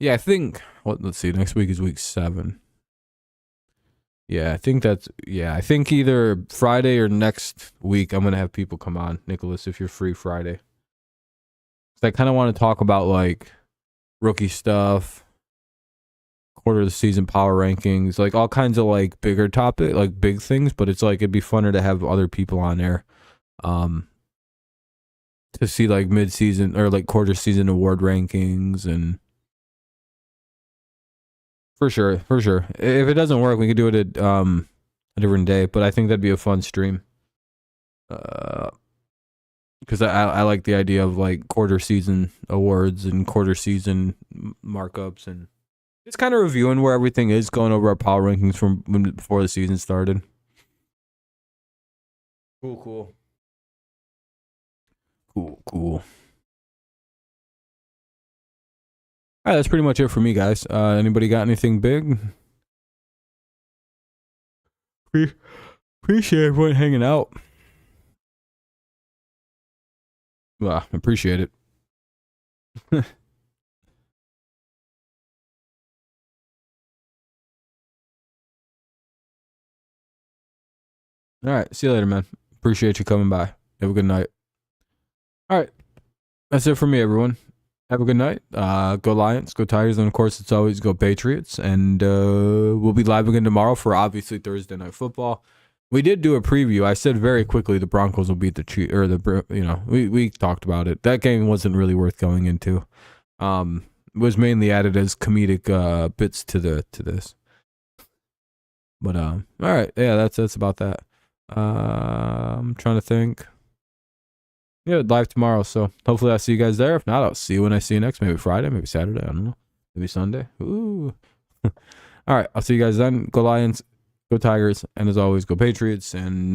Yeah, I think... let's see. Next week is week 7. Yeah, I think either Friday or next week I'm going to have people come on. Nicholas, if you're free Friday. So I kind of want to talk about like rookie stuff, quarter of the season power rankings, like all kinds of like bigger topic, like big things, but it's like it'd be funner to have other people on there to see like mid-season or like quarter season award rankings and For sure. If it doesn't work, we could do it at a different day, but I think that'd be a fun stream. because I like the idea of like quarter season awards and quarter season markups, and just kind of reviewing where everything is, going over our power rankings from before the season started. Cool. All right, that's pretty much it for me, guys. Anybody got anything big? Appreciate everyone hanging out. Well, appreciate it. All right, see you later, man. Appreciate you coming by. Have a good night. All right, that's it for me, everyone. Have a good night. Go Lions, go Tigers, and of course, it's always go Patriots. And we'll be live again tomorrow for obviously Thursday Night Football. We did do a preview. I said very quickly the Broncos will beat the Chiefs, or we talked about it. That game wasn't really worth going into. It was mainly added as comedic bits to this. But all right, yeah, that's about that. I'm trying to think. Yeah, live tomorrow, so hopefully I'll see you guys there. If not, I'll see you when I see you next. Maybe Friday, maybe Saturday, I don't know. Maybe Sunday. Ooh. All right, I'll see you guys then. Go Lions, go Tigers, and as always, go Patriots, and